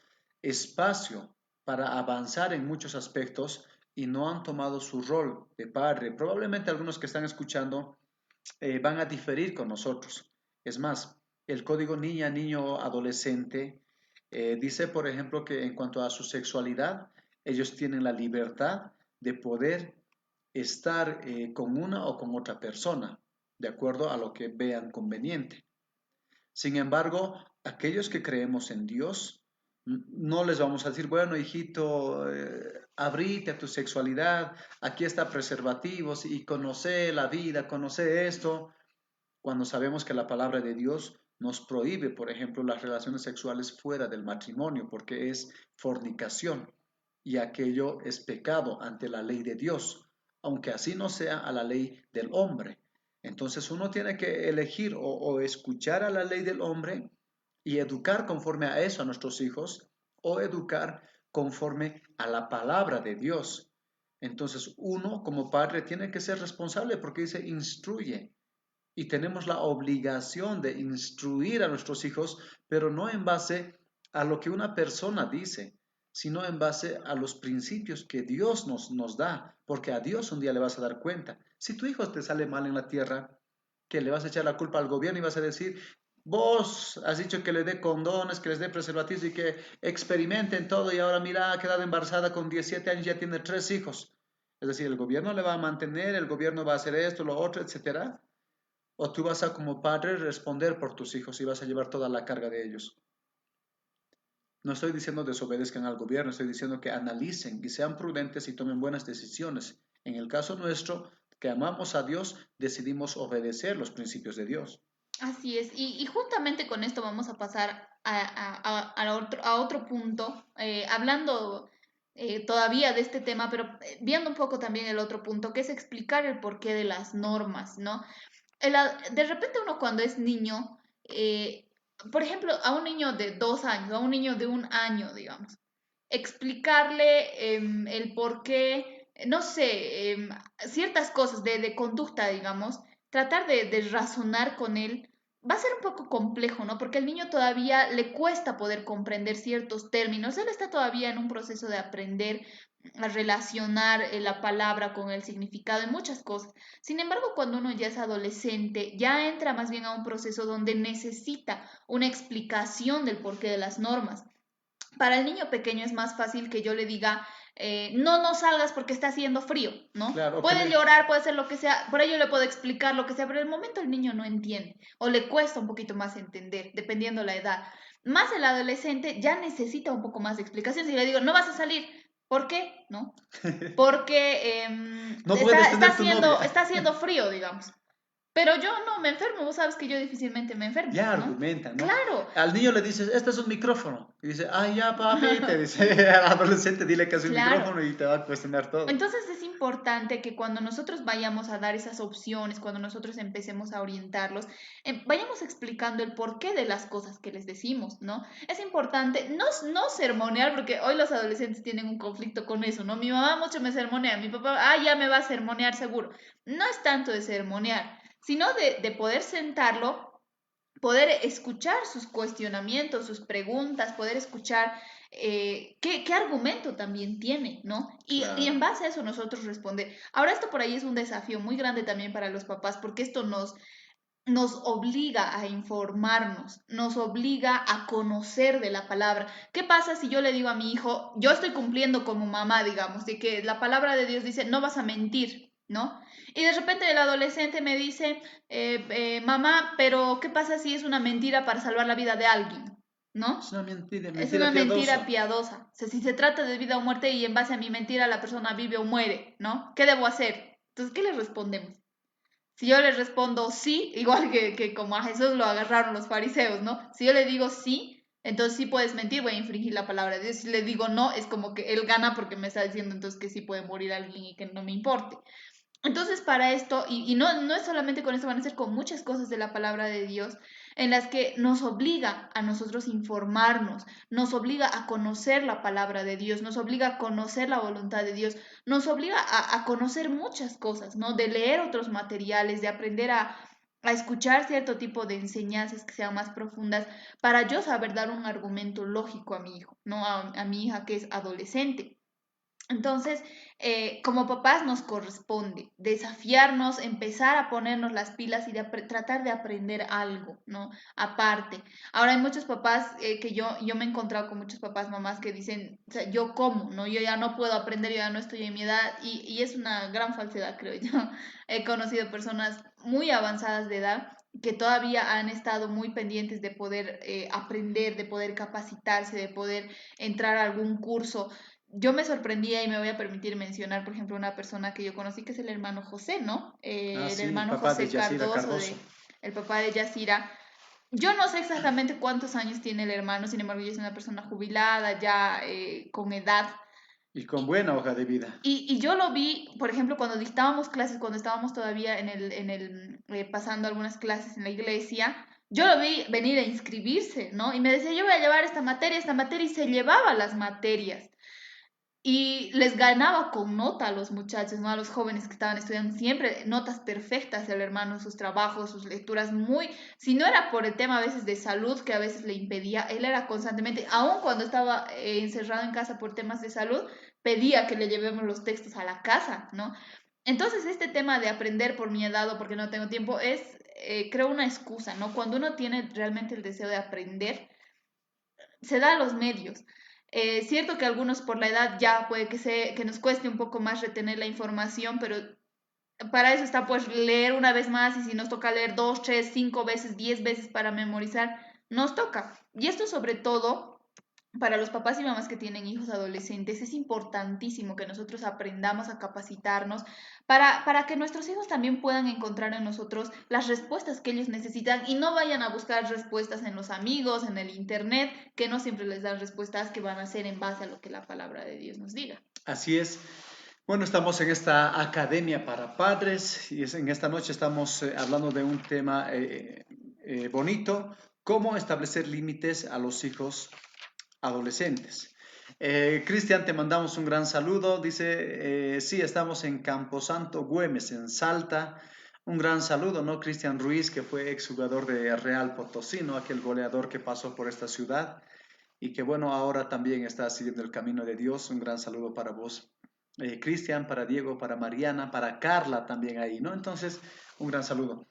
espacio para avanzar en muchos aspectos y no han tomado su rol de padre. Probablemente algunos que están escuchando van a diferir con nosotros. Es más, el código niña, niño, adolescente dice, por ejemplo, que en cuanto a su sexualidad, ellos tienen la libertad de poder estar con una o con otra persona, de acuerdo a lo que vean conveniente. Sin embargo, aquellos que creemos en Dios, no les vamos a decir, bueno, hijito, abrite a tu sexualidad, aquí está preservativos y conoce la vida, conoce esto, cuando sabemos que la palabra de Dios nos prohíbe, por ejemplo, las relaciones sexuales fuera del matrimonio, porque es fornicación y aquello es pecado ante la ley de Dios, aunque así no sea a la ley del hombre. Entonces uno tiene que elegir o escuchar a la ley del hombre y educar conforme a eso a nuestros hijos o educar conforme a la palabra de Dios. Entonces uno como padre tiene que ser responsable porque dice instruye y tenemos la obligación de instruir a nuestros hijos, pero no en base a lo que una persona dice, sino en base a los principios que Dios nos da, porque a Dios un día le vas a dar cuenta. Si tu hijo te sale mal en la tierra, que le vas a echar la culpa al gobierno y vas a decir, vos has dicho que le dé condones, que les dé preservativos y que experimenten todo y ahora mira, ha quedado embarazada con 17 años, ya tiene 3 hijos. Es decir, el gobierno le va a mantener, el gobierno va a hacer esto, lo otro, etcétera. O tú vas a como padre responder por tus hijos y vas a llevar toda la carga de ellos. No estoy diciendo desobedezcan al gobierno, estoy diciendo que analicen y sean prudentes y tomen buenas decisiones. En el caso nuestro, que amamos a Dios, decidimos obedecer los principios de Dios. Así es, y justamente con esto vamos a pasar a otro punto, hablando todavía de este tema, pero viendo un poco también el otro punto, que es explicar el porqué de las normas, ¿no? De repente uno cuando es niño, por ejemplo, a un niño de 2 años, a un niño de 1 año, digamos, explicarle el por qué, no sé, ciertas cosas de conducta, digamos, tratar de razonar con él, va a ser un poco complejo, ¿no? Porque al niño todavía le cuesta poder comprender ciertos términos, él está todavía en un proceso de aprender a relacionar la palabra con el significado en muchas cosas. Sin embargo, cuando uno ya es adolescente, ya entra más bien a un proceso donde necesita una explicación del porqué de las normas. Para el niño pequeño es más fácil que yo le diga, no, no salgas porque está haciendo frío, ¿no? Claro, o que Puede le, llorar, puede hacer lo que sea, por ello le puedo explicar lo que sea, pero en el momento el niño no entiende o le cuesta un poquito más entender, dependiendo la edad. Más el adolescente ya necesita un poco más de explicación. Si le digo, no vas a salir, ¿por qué? ¿No? Porque no puedes tener tu novia. está haciendo frío, digamos. Pero yo no me enfermo, vos sabes que yo difícilmente me enfermo, Ya ¿no? argumenta, ¿no? Claro, Al niño le dices, este es un micrófono. Y dice, ay, ya, papi, te dice al adolescente, dile que es un claro. micrófono y te va a cuestionar todo. Entonces es importante que cuando nosotros vayamos a dar esas opciones, cuando nosotros empecemos a orientarlos, vayamos explicando el porqué de las cosas que les decimos, ¿no? Es importante no sermonear, porque hoy los adolescentes tienen un conflicto con eso, ¿no? Mi mamá mucho me sermonea, mi papá, ya me va a sermonear seguro. No es tanto de sermonear, sino de poder sentarlo, poder escuchar sus cuestionamientos, sus preguntas, poder escuchar qué argumento también tiene, ¿no? Y en Claro. base a eso nosotros responder. Ahora esto por ahí es un desafío muy grande también para los papás porque esto nos obliga a informarnos, nos obliga a conocer de la palabra. ¿Qué pasa si yo le digo a mi hijo, yo estoy cumpliendo como mamá, digamos, de que la palabra de Dios dice, no vas a mentir, ¿no? Y de repente el adolescente me dice, mamá, pero ¿qué pasa si es una mentira para salvar la vida de alguien? Es ¿No? una mentira, Es mentira una piadosa. mentira piadosa. O sea, si se trata de vida o muerte y en base a mi mentira la persona vive o muere, ¿no? ¿Qué debo hacer? Entonces, ¿qué le respondemos? Si yo le respondo sí, igual que como a Jesús lo agarraron los fariseos, ¿no? Si yo le digo sí, entonces sí puedes mentir, voy a infringir la palabra de Dios. Si le digo no, es como que él gana porque me está diciendo entonces que sí puede morir alguien y que no me importe. Entonces, para esto, y no es solamente con esto, van a ser con muchas cosas de la palabra de Dios, en las que nos obliga a nosotros informarnos, nos obliga a conocer la palabra de Dios, nos obliga a conocer la voluntad de Dios, nos obliga a conocer muchas cosas, ¿no? De leer otros materiales, de aprender a escuchar cierto tipo de enseñanzas que sean más profundas, para yo saber dar un argumento lógico a mi hijo, ¿no? A mi hija que es adolescente. Entonces, como papás nos corresponde desafiarnos, empezar a ponernos las pilas y tratar de aprender algo, ¿no? Aparte. Ahora hay muchos papás que yo me he encontrado con muchos papás, mamás que dicen, o sea, yo cómo, ¿no? Yo ya no puedo aprender, yo ya no estoy en mi edad y es una gran falsedad, creo yo. He conocido personas muy avanzadas de edad que todavía han estado muy pendientes de poder aprender, de poder capacitarse, de poder entrar a algún curso. Yo me sorprendía y me voy a permitir mencionar, por ejemplo, una persona que yo conocí que es el hermano José, ¿no? Ah, El sí, el hermano papá de José Yacira Cardoso, Cardoso. el papá de Yacira. Yo no sé exactamente cuántos años tiene el hermano, sin embargo, ella es una persona jubilada, ya con edad. Y con Y, buena hoja de vida. y yo lo vi, por ejemplo, cuando dictábamos clases, cuando estábamos todavía pasando algunas clases en la iglesia, yo lo vi venir a inscribirse, ¿no? Y me decía, yo voy a llevar esta materia, y se llevaba las materias. Y les ganaba con nota a los muchachos, ¿no? A los jóvenes que estaban estudiando siempre notas perfectas el hermano, sus trabajos, sus lecturas muy, si no era por el tema a veces de salud que a veces le impedía, él era constantemente, aun cuando estaba encerrado en casa por temas de salud, pedía que le llevemos los textos a la casa, ¿no? Entonces este tema de aprender por mi edad o porque no tengo tiempo creo, una excusa, ¿no? Cuando uno tiene realmente el deseo de aprender, se da los medios. Cierto que algunos por la edad ya puede que nos cueste un poco más retener la información, pero para eso está pues leer una vez más, y si nos toca leer 2, 3, 5 veces, 10 veces para memorizar, nos toca. Y esto sobre todo para los papás y mamás que tienen hijos adolescentes, es importantísimo que nosotros aprendamos a capacitarnos para que nuestros hijos también puedan encontrar en nosotros las respuestas que ellos necesitan y no vayan a buscar respuestas en los amigos, en el internet, que no siempre les dan respuestas que van a ser en base a lo que la palabra de Dios nos diga. Así es. Bueno, estamos en esta academia para padres y en esta noche estamos hablando de un tema bonito, cómo establecer límites a los hijos adolescentes. Cristian, te mandamos un gran saludo. Dice, sí, estamos en Camposanto, Güemes, en Salta. Un gran saludo, ¿no? Cristian Ruiz, que fue exjugador de Real Potosí, ¿no? Aquel goleador que pasó por esta ciudad y que, bueno, ahora también está siguiendo el camino de Dios. Un gran saludo para vos, Cristian, para Diego, para Mariana, para Carla también ahí, ¿no? Entonces, un gran saludo.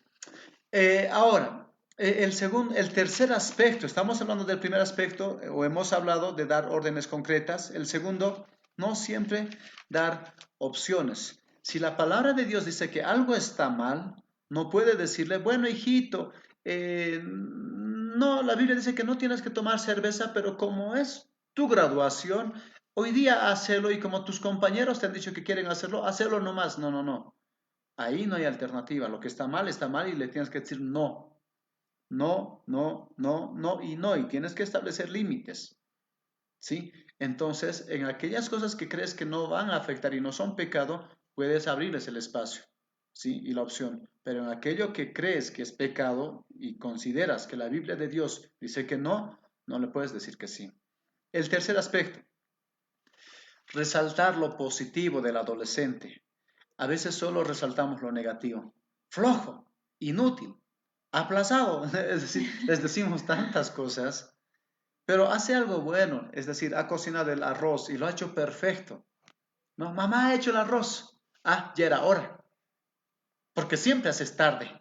Ahora, el tercer aspecto, estamos hablando del primer aspecto, o hemos hablado de dar órdenes concretas. El segundo, no siempre dar opciones. Si la palabra de Dios dice que algo está mal, no puede decirle, bueno, hijito, no, la Biblia dice que no tienes que tomar cerveza, pero como es tu graduación, hoy día hacelo, y como tus compañeros te han dicho que quieren hacerlo, hacelo nomás. No, no, no. Ahí no hay alternativa. Lo que está mal y le tienes que decir no. No, no, no, no y no. Y tienes que establecer límites. ¿Sí? Entonces, en aquellas cosas que crees que no van a afectar y no son pecado, puedes abrirles el espacio. ¿Sí? Y la opción. Pero en aquello que crees que es pecado y consideras que la Biblia de Dios dice que no, no le puedes decir que sí. El tercer aspecto, resaltar lo positivo del adolescente. A veces solo resaltamos lo negativo. Flojo, inútil, aplazado. Es decir, les decimos tantas cosas, pero hace algo bueno. Es decir, ha cocinado el arroz y lo ha hecho perfecto. No, mamá ha hecho el arroz. Ah, ya era hora, porque siempre haces tarde.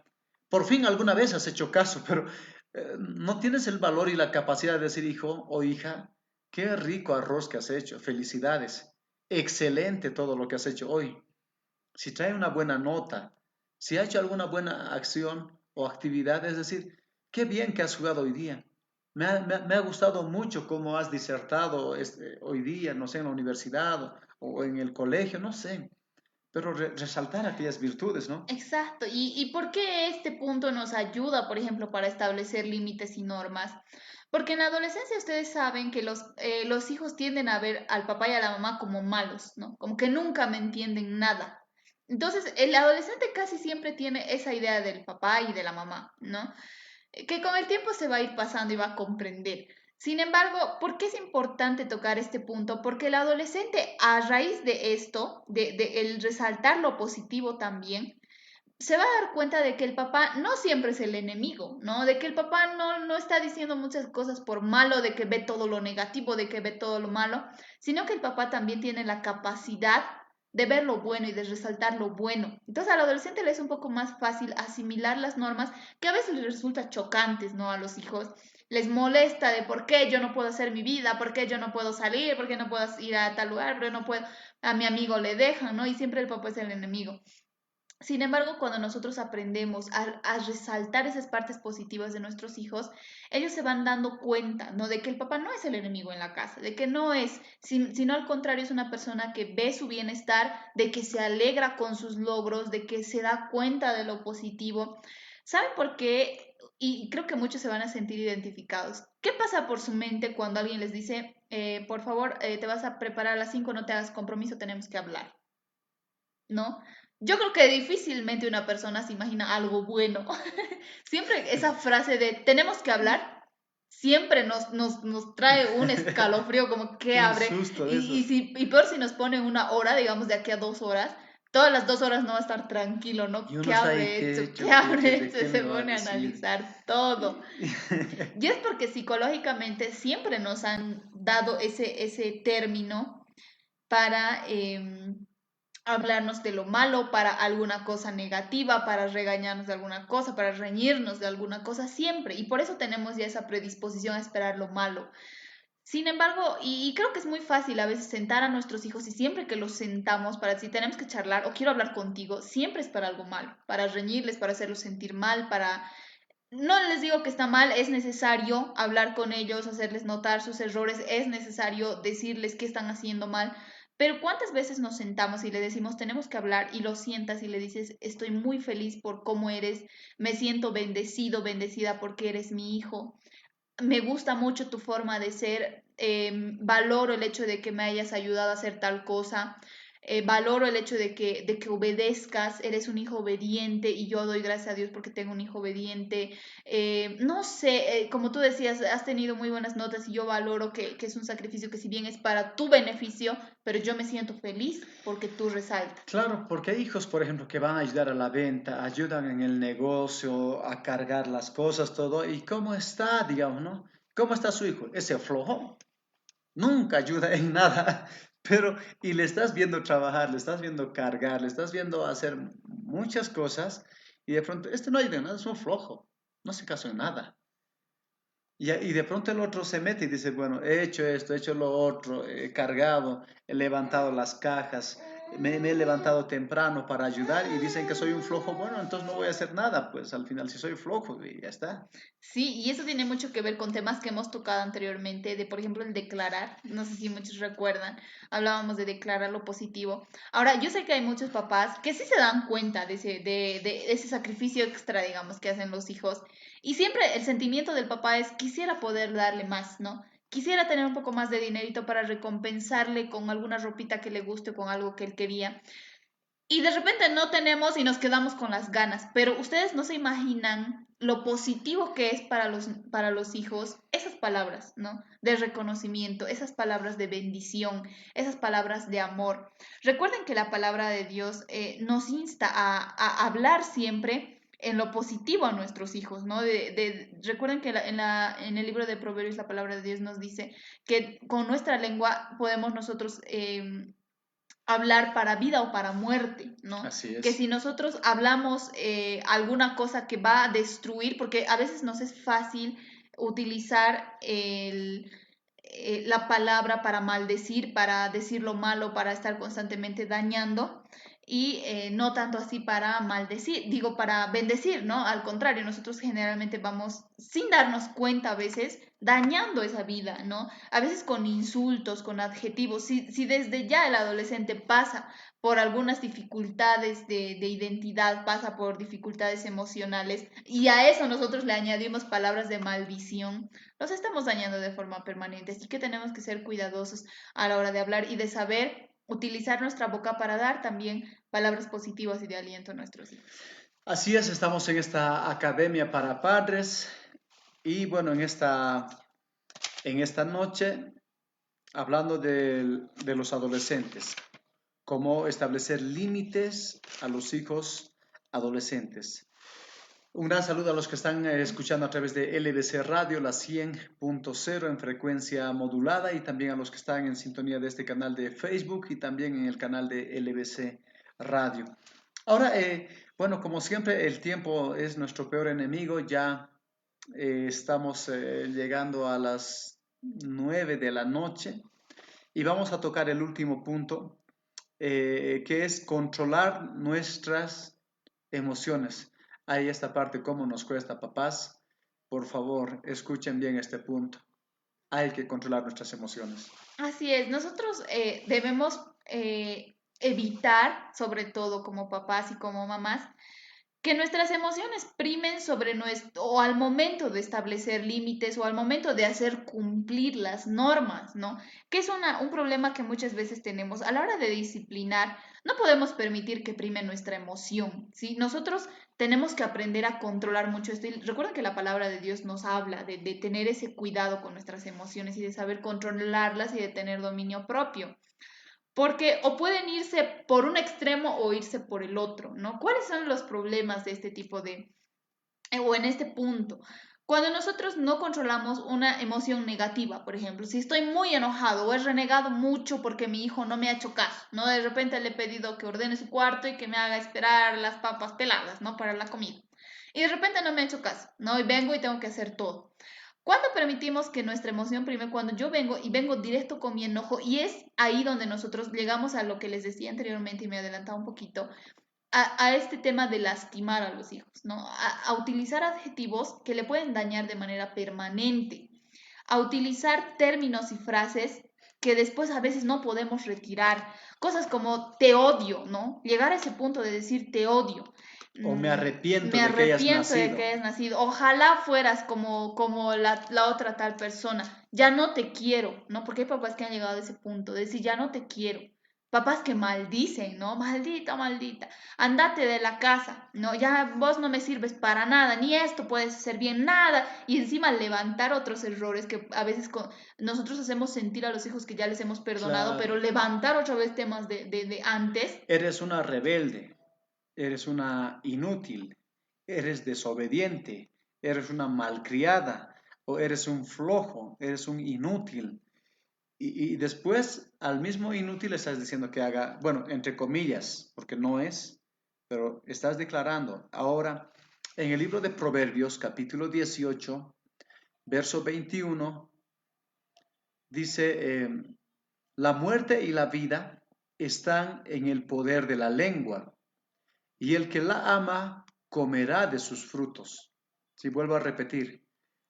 Por fin alguna vez has hecho caso, pero no tienes el valor y la capacidad de decir, hijo o hija, qué rico arroz que has hecho. Felicidades. Excelente todo lo que has hecho hoy. Si trae una buena nota, si ha hecho alguna buena acción o actividad, es decir, qué bien que has jugado hoy día. Me ha gustado mucho cómo has disertado hoy día, no sé, en la universidad o en el colegio, no sé, pero resaltar aquellas virtudes, ¿no? Exacto. ¿Y por qué este punto nos ayuda, por ejemplo, para establecer límites y normas? Porque en la adolescencia ustedes saben que los hijos tienden a ver al papá y a la mamá como malos, ¿no? Como que nunca me entienden nada. Entonces, el adolescente casi siempre tiene esa idea del papá y de la mamá, ¿no? Que con el tiempo se va a ir pasando y va a comprender. Sin embargo, ¿por qué es importante tocar este punto? Porque el adolescente, a raíz de esto, de el resaltar lo positivo también, se va a dar cuenta de que el papá no siempre es el enemigo, ¿no? De que el papá no está diciendo muchas cosas por malo, de que ve todo lo negativo, de que ve todo lo malo, sino que el papá también tiene la capacidad de ver lo bueno y de resaltar lo bueno. Entonces al adolescente le es un poco más fácil asimilar las normas que a veces les resulta chocantes, ¿no? A los hijos les molesta de por qué yo no puedo hacer mi vida, por qué yo no puedo salir, por qué no puedo ir a tal lugar, por qué no puedo, a mi amigo le dejan, ¿no? Y siempre el papá es el enemigo. Sin embargo, cuando nosotros aprendemos a resaltar esas partes positivas de nuestros hijos, ellos se van dando cuenta, ¿no? De que el papá no es el enemigo en la casa, de que no es, sino al contrario, es una persona que ve su bienestar, de que se alegra con sus logros, de que se da cuenta de lo positivo. ¿Saben por qué? Y creo que muchos se van a sentir identificados. ¿Qué pasa por su mente cuando alguien les dice, por favor, te vas a preparar a las 5, no te hagas compromiso, tenemos que hablar? ¿No? Yo creo que difícilmente una persona se imagina algo bueno. Siempre esa frase de tenemos que hablar, siempre nos trae un escalofrío como que Un abre. susto de Y, esos. y peor si nos pone una hora, digamos de aquí a 2 horas, todas las 2 horas no va a estar tranquilo, Y ¿no? uno ¿Qué está ahí, abre ¿qué he esto? hecho? ¿Qué abre ¿De esto? qué Se me va a pone a decir? analizar todo. Y- Y es porque psicológicamente siempre nos han dado ese término para hablarnos de lo malo para alguna cosa negativa, para regañarnos de alguna cosa, para reñirnos de alguna cosa, siempre. Y por eso tenemos ya esa predisposición a esperar lo malo. Sin embargo, y creo que es muy fácil a veces sentar a nuestros hijos y siempre que los sentamos para si tenemos que charlar o quiero hablar contigo, siempre es para algo malo, para reñirles, para hacerlos sentir mal, para... No les digo que está mal, es necesario hablar con ellos, hacerles notar sus errores, es necesario decirles qué están haciendo mal, pero ¿cuántas veces nos sentamos y le decimos tenemos que hablar y lo sientas y le dices estoy muy feliz por cómo eres, me siento bendecido, bendecida porque eres mi hijo, me gusta mucho tu forma de ser, valoro el hecho de que me hayas ayudado a hacer tal cosa, valoro el hecho de que obedezcas, eres un hijo obediente y yo doy gracias a Dios porque tengo un hijo obediente. No sé, como tú decías, has tenido muy buenas notas y yo valoro que es un sacrificio que si bien es para tu beneficio, pero yo me siento feliz porque tú resaltas. Claro, porque hay hijos, por ejemplo, que van a ayudar a la venta, ayudan en el negocio, a cargar las cosas, todo. ¿Y cómo está, digamos, no? ¿Cómo está su hijo? Ese flojo. Nunca ayuda en nada, pero y le estás viendo trabajar, le estás viendo cargar, le estás viendo hacer muchas cosas y de pronto, este no ayuda en nada, es un flojo, no hace caso en nada. Y de pronto el otro se mete y dice, bueno, he hecho esto, he hecho lo otro, he cargado, he levantado las cajas, me he levantado temprano para ayudar y dicen que soy un flojo, bueno, entonces no voy a hacer nada, pues al final si soy flojo y ya está. Sí, y eso tiene mucho que ver con temas que hemos tocado anteriormente, de por ejemplo el declarar, no sé si muchos recuerdan, hablábamos de declarar lo positivo. Ahora, yo sé que hay muchos papás que sí se dan cuenta de ese sacrificio extra, digamos, que hacen los hijos, y siempre el sentimiento del papá es quisiera poder darle más, ¿no? Quisiera tener un poco más de dinerito para recompensarle con alguna ropita que le guste, con algo que él quería. Y de repente no tenemos y nos quedamos con las ganas, pero ustedes no se imaginan lo positivo que es para los hijos esas palabras, ¿no? De reconocimiento, esas palabras de bendición, esas palabras de amor. Recuerden que la palabra de Dios nos insta a hablar siempre en lo positivo a nuestros hijos, ¿no? Recuerden que en el libro de Proverbios la palabra de Dios nos dice que con nuestra lengua podemos nosotros hablar para vida o para muerte, ¿no? Así Que es. si nosotros hablamos alguna cosa que va a destruir, porque a veces nos es fácil utilizar la palabra para maldecir, para decir lo malo, para estar constantemente dañando y no tanto así para maldecir, digo para bendecir, ¿no? Al contrario, nosotros generalmente vamos sin darnos cuenta a veces dañando esa vida, ¿no? A veces con insultos, con adjetivos. Si desde ya el adolescente pasa por algunas dificultades de identidad, pasa por dificultades emocionales y a eso nosotros le añadimos palabras de maldición, los estamos dañando de forma permanente. Así que tenemos que ser cuidadosos a la hora de hablar y de saber utilizar nuestra boca para dar también palabras positivas y de aliento a nuestros hijos. Así es, estamos en esta academia para padres y bueno, en esta noche hablando de los adolescentes, cómo establecer límites a los hijos adolescentes. Un gran saludo a los que están escuchando a través de LBC Radio, la 100.0 en frecuencia modulada y también a los que están en sintonía de este canal de Facebook y también en el canal de LBC Radio. Ahora, bueno, como siempre, el tiempo es nuestro peor enemigo. Ya estamos llegando a las 9 de la noche y vamos a tocar el último punto, que es controlar nuestras emociones. Ahí esta parte, cómo nos cuesta, papás. Por favor, escuchen bien este punto. Hay que controlar nuestras emociones. Así es, nosotros debemos evitar, sobre todo como papás y como mamás, que nuestras emociones primen sobre nuestro, o al momento de establecer límites o al momento de hacer cumplir las normas, ¿no? Que es un problema que muchas veces tenemos. A la hora de disciplinar, no podemos permitir que prime nuestra emoción, ¿sí? Nosotros tenemos que aprender a controlar mucho esto. Y recuerden que la palabra de Dios nos habla de tener ese cuidado con nuestras emociones y de saber controlarlas y de tener dominio propio. Porque o pueden irse por un extremo o irse por el otro, ¿no? ¿Cuáles son los problemas de este tipo de, o en este punto? Cuando nosotros no controlamos una emoción negativa, por ejemplo, si estoy muy enojado o he renegado mucho porque mi hijo no me ha hecho caso, ¿no? De repente le he pedido que ordene su cuarto y que me haga esperar las papas peladas, ¿no? Para la comida. Y de repente no me ha hecho caso, ¿no? Y vengo y tengo que hacer todo. Cuando permitimos que nuestra emoción prime, cuando yo vengo y vengo directo con mi enojo, y es ahí donde nosotros llegamos a lo que les decía anteriormente y me he adelantado un poquito, a este tema de lastimar a los hijos, ¿no? A utilizar adjetivos que le pueden dañar de manera permanente, a utilizar términos y frases que después a veces no podemos retirar, cosas como te odio, ¿no? Llegar a ese punto de decir te odio. O me arrepiento Me de que hayas arrepiento de nacido. que hayas nacido. Ojalá fueras como la otra tal persona. Ya no te quiero, ¿no? Porque hay papás que han llegado a ese punto de decir ya no te quiero. Papás que maldicen, ¿no? Maldita, maldita. Andate de la casa, ¿no? Ya vos no me sirves para nada, ni esto puedes hacer bien, nada. Y encima levantar otros errores que a veces nosotros hacemos sentir a los hijos que ya les hemos perdonado, pero Claro, levantar otra vez temas de antes. eres una rebelde, eres una inútil, eres desobediente, eres una malcriada, o eres un flojo, eres un inútil. Y después al mismo inútil le estás diciendo que haga, bueno, entre comillas, porque no es, pero estás declarando. Ahora, en el libro de Proverbios, capítulo 18, verso 21, dice, la muerte y la vida están en el poder de la lengua, y el que la ama comerá de sus frutos. Si vuelvo a repetir,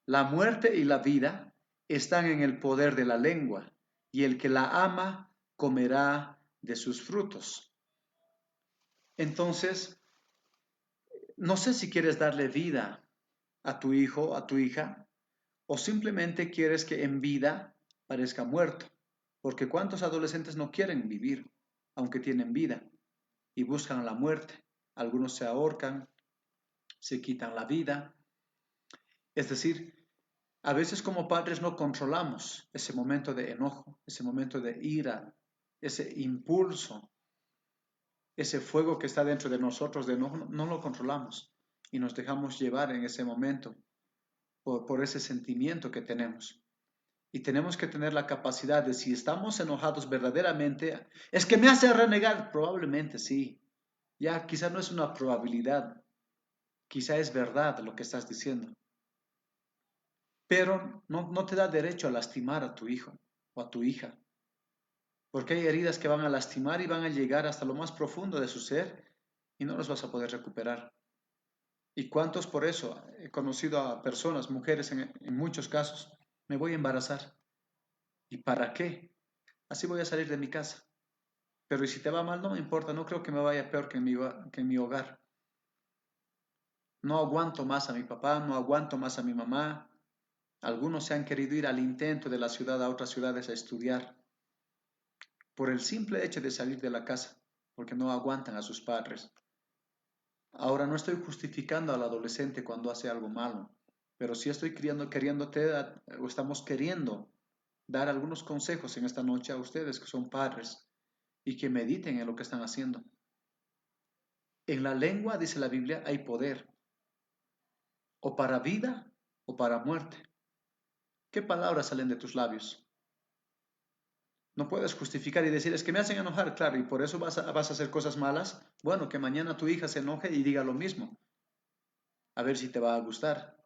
la muerte y la vida están en el poder de la lengua, y el que la ama comerá de sus frutos. Entonces, no sé si quieres darle vida a tu hijo, a tu hija, o simplemente quieres que en vida parezca muerto. Porque ¿cuántos adolescentes no quieren vivir, aunque tienen vida, y buscan la muerte? Algunos se ahorcan, se quitan la vida. Es decir, a veces como padres no controlamos ese momento de enojo, ese momento de ira, ese impulso, ese fuego que está dentro de nosotros de enojo, no lo controlamos y nos dejamos llevar en ese momento por ese sentimiento que tenemos. Y tenemos que tener la capacidad de, si estamos enojados verdaderamente, es que me hace renegar, probablemente sí. Ya quizá no es una probabilidad, quizá es verdad lo que estás diciendo. Pero no te da derecho a lastimar a tu hijo o a tu hija, porque hay heridas que van a lastimar y van a llegar hasta lo más profundo de su ser y no los vas a poder recuperar. ¿Y cuántos por eso? He conocido a personas, mujeres en muchos casos, me voy a embarazar. ¿Y para qué? Así voy a salir de mi casa. Pero ¿y si te va mal? No me importa, no creo que me vaya peor que en mi hogar. No aguanto más a mi papá, no aguanto más a mi mamá. Algunos se han querido ir al intento de la ciudad a otras ciudades a estudiar por el simple hecho de salir de la casa, porque no aguantan a sus padres. Ahora no estoy justificando al adolescente cuando hace algo malo, pero sí estoy queriéndote o estamos queriendo dar algunos consejos en esta noche a ustedes que son padres y que mediten en lo que están haciendo. En la lengua, dice la Biblia, hay poder, o para vida o para muerte. ¿Qué palabras salen de tus labios? No puedes justificar y decir, es que me hacen enojar, claro, y por eso vas a hacer cosas malas. Bueno, que mañana tu hija se enoje y diga lo mismo, a ver si te va a gustar.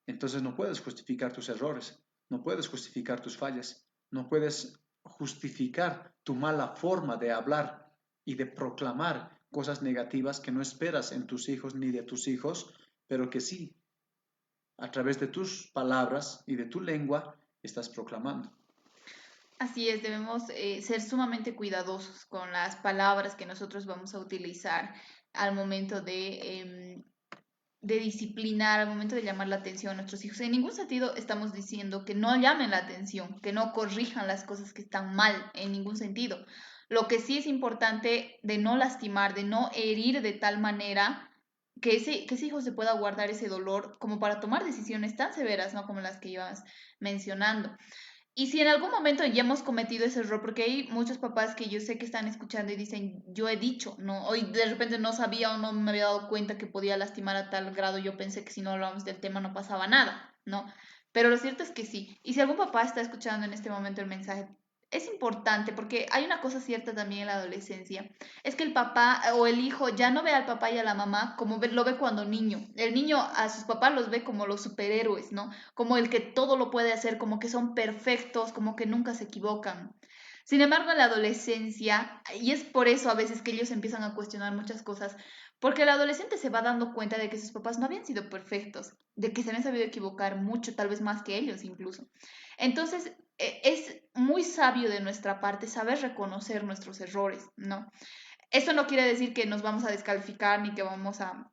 Entonces no puedes justificar tus errores, no puedes justificar tus fallas, no puedes justificar tu mala forma de hablar y de proclamar cosas negativas que no esperas en tus hijos ni de tus hijos, pero que sí, a través de tus palabras y de tu lengua, estás proclamando. Así es, debemos ser sumamente cuidadosos con las palabras que nosotros vamos a utilizar al momento de disciplinar, al momento de llamar la atención a nuestros hijos. En ningún sentido estamos diciendo que no llamen la atención, que no corrijan las cosas que están mal, en ningún sentido. Lo que sí es importante de no lastimar, de no herir de tal manera que ese hijo se pueda guardar ese dolor como para tomar decisiones tan severas, ¿no? Como las que ibas mencionando. Y si en algún momento ya hemos cometido ese error, porque hay muchos papás que yo sé que están escuchando y dicen, yo he dicho, ¿no? Hoy de repente no sabía o no me había dado cuenta que podía lastimar a tal grado, yo pensé que si no hablábamos del tema no pasaba nada, ¿no? Pero lo cierto es que sí. Y si algún papá está escuchando en este momento el mensaje, es importante porque hay una cosa cierta también en la adolescencia, es que el papá o el hijo ya no ve al papá y a la mamá como lo ve cuando niño. El niño a sus papás los ve como los superhéroes, ¿no? Como el que todo lo puede hacer, como que son perfectos, como que nunca se equivocan. Sin embargo, en la adolescencia, y es por eso a veces que ellos empiezan a cuestionar muchas cosas, porque el adolescente se va dando cuenta de que sus papás no habían sido perfectos, de que se habían sabido equivocar mucho, tal vez más que ellos incluso. Entonces, es muy sabio de nuestra parte saber reconocer nuestros errores, ¿no? Eso no quiere decir que nos vamos a descalificar ni que vamos a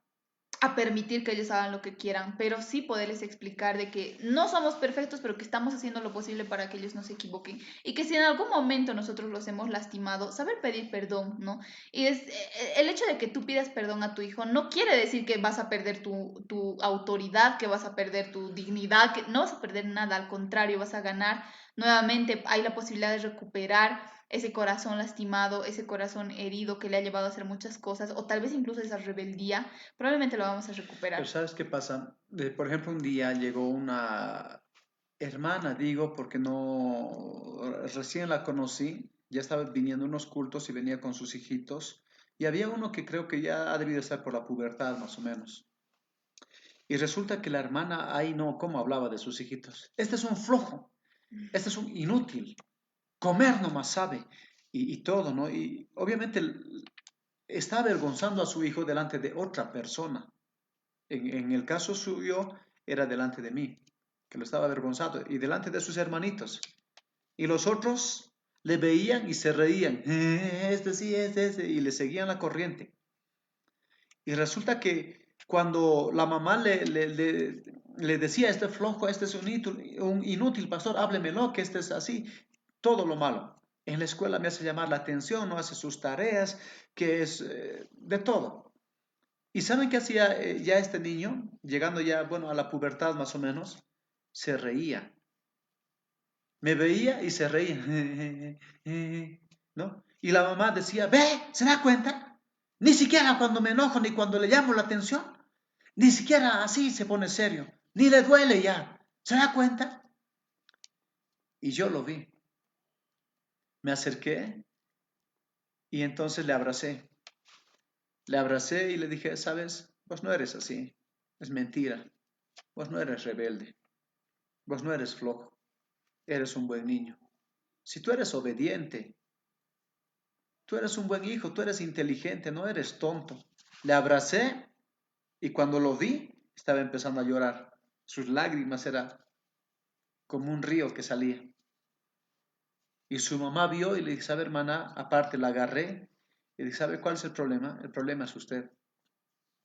permitir que ellos hagan lo que quieran, pero sí poderles explicar de que no somos perfectos, pero que estamos haciendo lo posible para que ellos no se equivoquen y que si en algún momento nosotros los hemos lastimado, saber pedir perdón, ¿no? Y el hecho de que tú pidas perdón a tu hijo no quiere decir que vas a perder tu autoridad, que vas a perder tu dignidad, que no vas a perder nada, al contrario, vas a ganar nuevamente, hay la posibilidad de recuperar ese corazón lastimado, ese corazón herido que le ha llevado a hacer muchas cosas, o tal vez incluso esa rebeldía, probablemente lo vamos a Pero recuperar. ¿sabes qué pasa? Por ejemplo, un día llegó una hermana, digo, porque no, recién la conocí, ya estaba viniendo unos cultos y venía con sus hijitos, y había uno que creo que ya ha debido estar por la pubertad, más o menos. Y resulta que la hermana, ahí no, ¿cómo hablaba de sus hijitos? Este es un flojo, este es un inútil, comer nomás sabe, y todo, ¿no? Y obviamente está avergonzando a su hijo delante de otra persona. En el caso suyo era delante de mí, que lo estaba avergonzado, y delante de sus hermanitos. Y los otros le veían y se reían. Este sí, este, y le seguían la corriente. Y resulta que cuando la mamá le decía, este flojo, este es un inútil pastor, háblemelo, que este es así, todo lo malo. En la escuela me hace llamar la atención, no hace sus tareas, que es de todo. ¿Y saben qué hacía ya este niño? Llegando ya, bueno, a la pubertad más o menos, se reía. Me veía y se reía, ¿no? Y la mamá decía, ve, ¿se da cuenta? Ni siquiera cuando me enojo ni cuando le llamo la atención, ni siquiera así se pone serio, ni le duele ya. ¿Se da cuenta? Y yo lo vi. Me acerqué y entonces le abracé. Le abracé y le dije, sabes, vos no eres así. Es mentira. Vos no eres rebelde. Vos no eres flojo. Eres un buen niño. Si tú eres obediente, tú eres un buen hijo, tú eres inteligente, no eres tonto. Le abracé y cuando lo vi, estaba empezando a llorar. Sus lágrimas eran como un río que salía. Y su mamá vio y le dije, ¿sabe, hermana? Aparte la agarré y le dije, ¿sabe cuál es el problema? El problema es usted.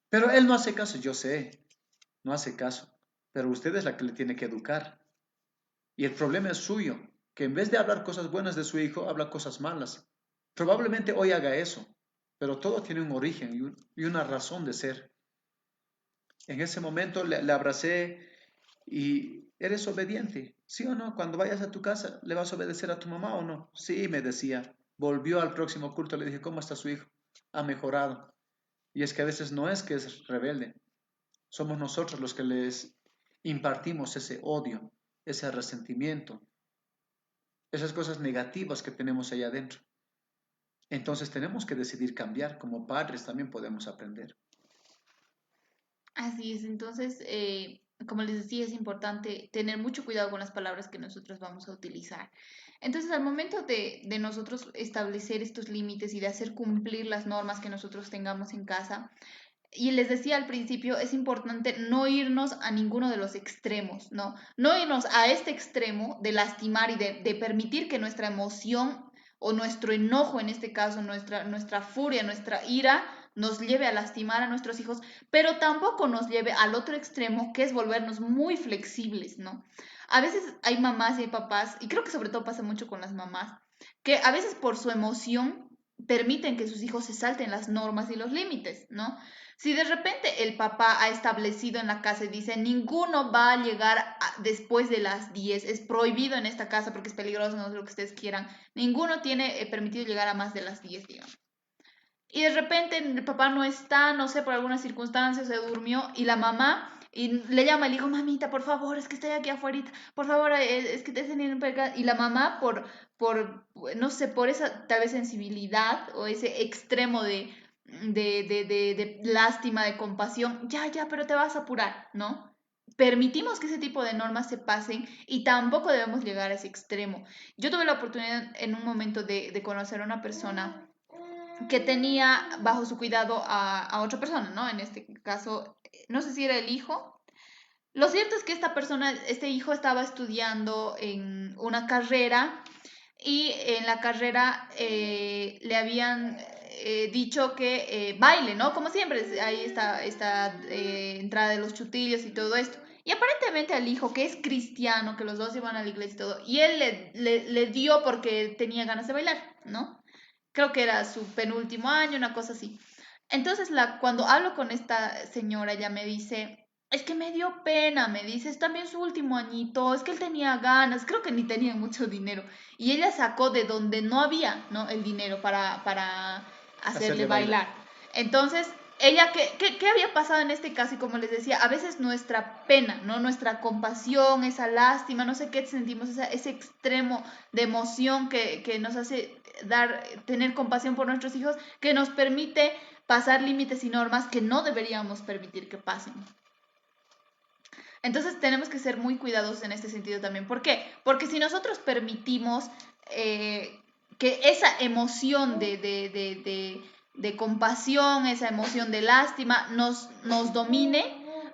Pero él no hace caso, yo sé, no hace caso. Pero usted es la que le tiene que educar. Y el problema es suyo, que en vez de hablar cosas buenas de su hijo, habla cosas malas. Probablemente hoy haga eso, pero todo tiene un origen y una razón de ser. En ese momento le abracé y eres obediente, ¿sí o no? Cuando vayas a tu casa, ¿le vas a obedecer a tu mamá o no? Sí, me decía. Volvió al próximo culto, le dije, ¿cómo está su hijo? Ha mejorado. Y es que a veces no es que es rebelde, somos nosotros los que les impartimos ese odio, ese resentimiento, esas cosas negativas que tenemos ahí adentro. Entonces tenemos que decidir cambiar. Como padres también podemos aprender. Así es, entonces, como les decía, es importante tener mucho cuidado con las palabras que nosotros vamos a utilizar. Entonces, al momento de nosotros establecer estos límites y de hacer cumplir las normas que nosotros tengamos en casa, y les decía al principio, es importante no irnos a ninguno de los extremos, ¿no? No irnos a este extremo de lastimar y de permitir que nuestra emoción o nuestro enojo, en este caso, nuestra furia, nuestra ira, nos lleve a lastimar a nuestros hijos, pero tampoco nos lleve al otro extremo, que es volvernos muy flexibles, ¿no? A veces hay mamás y hay papás, y creo que sobre todo pasa mucho con las mamás, que a veces por su emoción permiten que sus hijos se salten las normas y los límites, ¿no? Si de repente el papá ha establecido en la casa y dice, ninguno va a llegar después de las 10, es prohibido en esta casa porque es peligroso, no es lo que ustedes quieran, ninguno tiene permitido llegar a más de las 10, digamos. Y de repente el papá no está, no sé, por alguna circunstancia se durmió y la mamá y le llama y le dijo, mamita, por favor, es que estoy aquí afuera, por favor, es que te teniendo y la mamá no sé, por esa tal vez sensibilidad o ese extremo de lástima, de compasión, ya, pero te vas a apurar, ¿no? Permitimos que ese tipo de normas se pasen y tampoco debemos llegar a ese extremo. Yo tuve la oportunidad en un momento de conocer a una persona que tenía bajo su cuidado a otra persona, ¿no? En este caso, no sé si era el hijo. Lo cierto es que esta persona, este hijo estaba estudiando en una carrera y en la carrera le habían dicho que baile, ¿no? Como siempre, ahí está esta entrada de los chutillos y todo esto. Y aparentemente al hijo, que es cristiano, que los dos iban a la iglesia y todo, y él le dio porque tenía ganas de bailar, ¿no? Creo que era su penúltimo año, una cosa así. Entonces, cuando hablo con esta señora, ella me dice, es que me dio pena, me dice, es también su último añito, es que él tenía ganas, creo que ni tenía mucho dinero. Y ella sacó de donde no había, ¿no? El dinero para hacerle Hacerle bailar. bailar. Entonces, ella, ¿qué había pasado en este caso? Y como les decía, a veces nuestra pena, ¿no? Nuestra compasión, esa lástima, no sé qué sentimos, ese extremo de emoción que nos hace tener compasión por nuestros hijos, que nos permite pasar límites y normas que no deberíamos permitir que pasen. Entonces tenemos que ser muy cuidadosos en este sentido también. ¿Por qué? Porque si nosotros permitimos que esa emoción de compasión, esa emoción de lástima nos domine,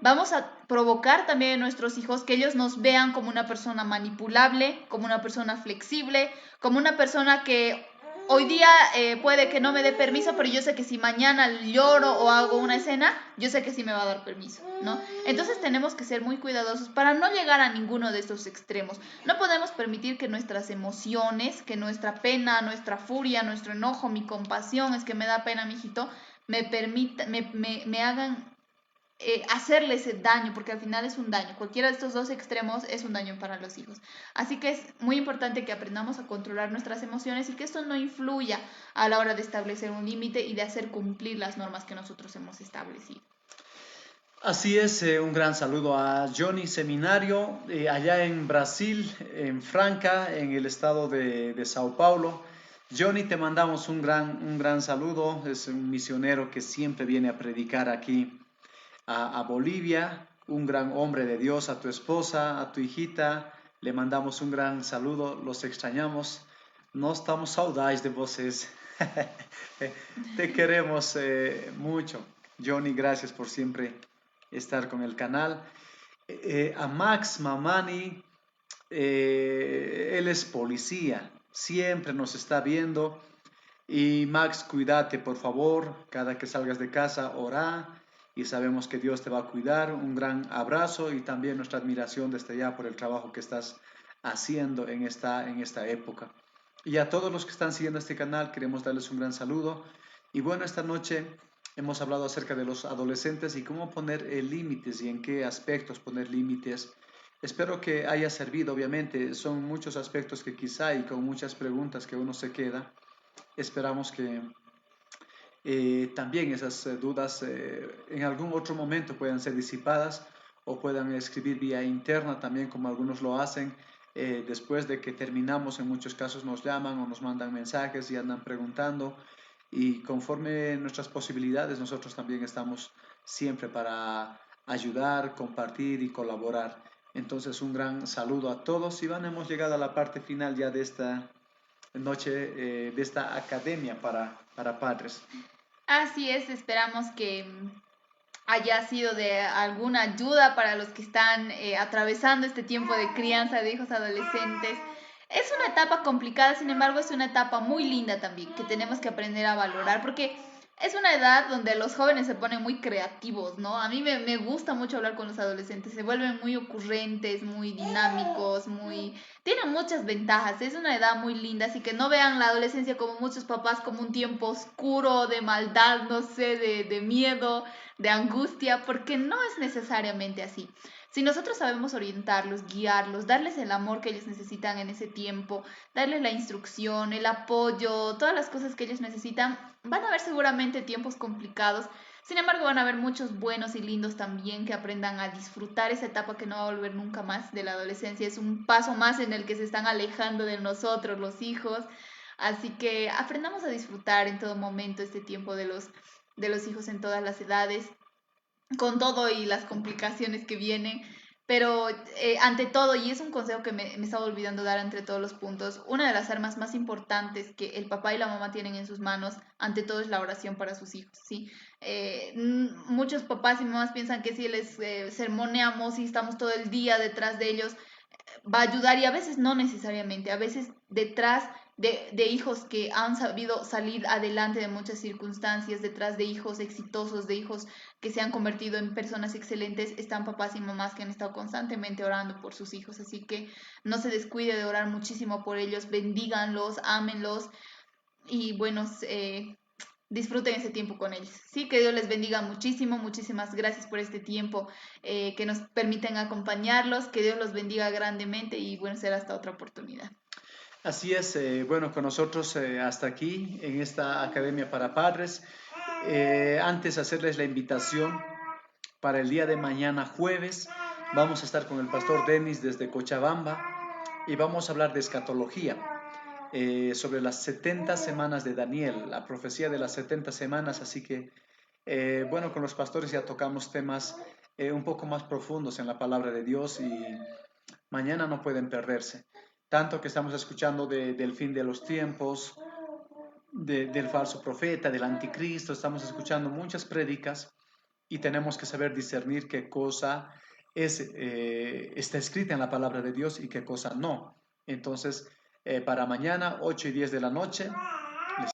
vamos a provocar también en nuestros hijos que ellos nos vean como una persona manipulable, como una persona flexible, como una persona que hoy día puede que no me dé permiso, pero yo sé que si mañana lloro o hago una escena, yo sé que sí me va a dar permiso, ¿no? Entonces tenemos que ser muy cuidadosos para no llegar a ninguno de estos extremos. No podemos permitir que nuestras emociones, que nuestra pena, nuestra furia, nuestro enojo, mi compasión, es que me da pena, mijito, me hagan hacerles daño, porque al final es un daño. Cualquiera de estos dos extremos es un daño para los hijos. Así que es muy importante que aprendamos a controlar nuestras emociones y que esto no influya a la hora de establecer un límite y de hacer cumplir las normas que nosotros hemos establecido. Así es, un gran saludo a Johnny Seminario, allá en Brasil, en Franca, en el estado de Sao Paulo. Johnny, te mandamos un gran saludo, es un misionero que siempre viene a predicar aquí a Bolivia, un gran hombre de Dios, a tu esposa, a tu hijita, le mandamos un gran saludo, los extrañamos, no estamos saudades de vocês, te queremos mucho. Johnny, gracias por siempre estar con el canal. A Max Mamani, él es policía, siempre nos está viendo. Y Max, cuídate por favor, cada que salgas de casa, ora y sabemos que Dios te va a cuidar. Un gran abrazo y también nuestra admiración desde ya por el trabajo que estás haciendo en esta época. Y a todos los que están siguiendo este canal, queremos darles un gran saludo. Y bueno, esta noche hemos hablado acerca de los adolescentes y cómo poner límites y en qué aspectos poner límites. Espero que haya servido, obviamente. Son muchos aspectos que quizá y con muchas preguntas que uno se queda. Esperamos que también esas dudas en algún otro momento puedan ser disipadas o puedan escribir vía interna también como algunos lo hacen. Después de que terminamos, en muchos casos nos llaman o nos mandan mensajes y andan preguntando y conforme nuestras posibilidades nosotros también estamos siempre para ayudar, compartir y colaborar. Entonces un gran saludo a todos. Iván, hemos llegado a la parte final ya de esta noche, de esta academia para padres. Así es, esperamos que haya sido de alguna ayuda para los que están atravesando este tiempo de crianza de hijos adolescentes. Es una etapa complicada, sin embargo, es una etapa muy linda también, que tenemos que aprender a valorar, porque Es una edad donde los jóvenes se ponen muy creativos, ¿no? A mí me gusta mucho hablar con los adolescentes, se vuelven muy ocurrentes, muy dinámicos, muy... Tienen muchas ventajas, es una edad muy linda, así que no vean la adolescencia como muchos papás, como un tiempo oscuro de maldad, no sé, de miedo, de angustia, porque no es necesariamente así. Si nosotros sabemos orientarlos, guiarlos, darles el amor que ellos necesitan en ese tiempo, darles la instrucción, el apoyo, todas las cosas que ellos necesitan, van a haber seguramente tiempos complicados. Sin embargo, van a haber muchos buenos y lindos también que aprendan a disfrutar esa etapa que no va a volver nunca más de la adolescencia. Es un paso más en el que se están alejando de nosotros, los hijos. Así que aprendamos a disfrutar en todo momento este tiempo de los hijos en todas las edades, con todo y las complicaciones que vienen. Pero ante todo, y es un consejo que me estaba olvidando dar entre todos los puntos, una de las armas más importantes que el papá y la mamá tienen en sus manos, ante todo, es la oración para sus hijos, ¿sí? Muchos papás y mamás piensan que si les sermoneamos y estamos todo el día detrás de ellos, va a ayudar y a veces no necesariamente, a veces detrás de hijos que han sabido salir adelante de muchas circunstancias, detrás de hijos exitosos, de hijos que se han convertido en personas excelentes, están papás y mamás que han estado constantemente orando por sus hijos, así que no se descuide de orar muchísimo por ellos, bendíganlos, ámenlos y bueno, disfruten ese tiempo con ellos. Sí, que Dios les bendiga muchísimo, muchísimas gracias por este tiempo que nos permiten acompañarlos, que Dios los bendiga grandemente y bueno, será hasta otra oportunidad. Así es, bueno, con nosotros hasta aquí en esta Academia para Padres. Antes hacerles la invitación para el día de mañana jueves, vamos a estar con el pastor Denis desde Cochabamba y vamos a hablar de escatología, sobre las 70 semanas de Daniel, la profecía de las 70 semanas, así que, bueno, con los pastores ya tocamos temas un poco más profundos en la palabra de Dios y mañana no pueden perderse. Tanto que estamos escuchando del fin de los tiempos, del falso profeta, del anticristo, estamos escuchando muchas prédicas y tenemos que saber discernir qué cosa está escrita en la palabra de Dios y qué cosa no. Entonces, para mañana, 8 y 10 de la noche,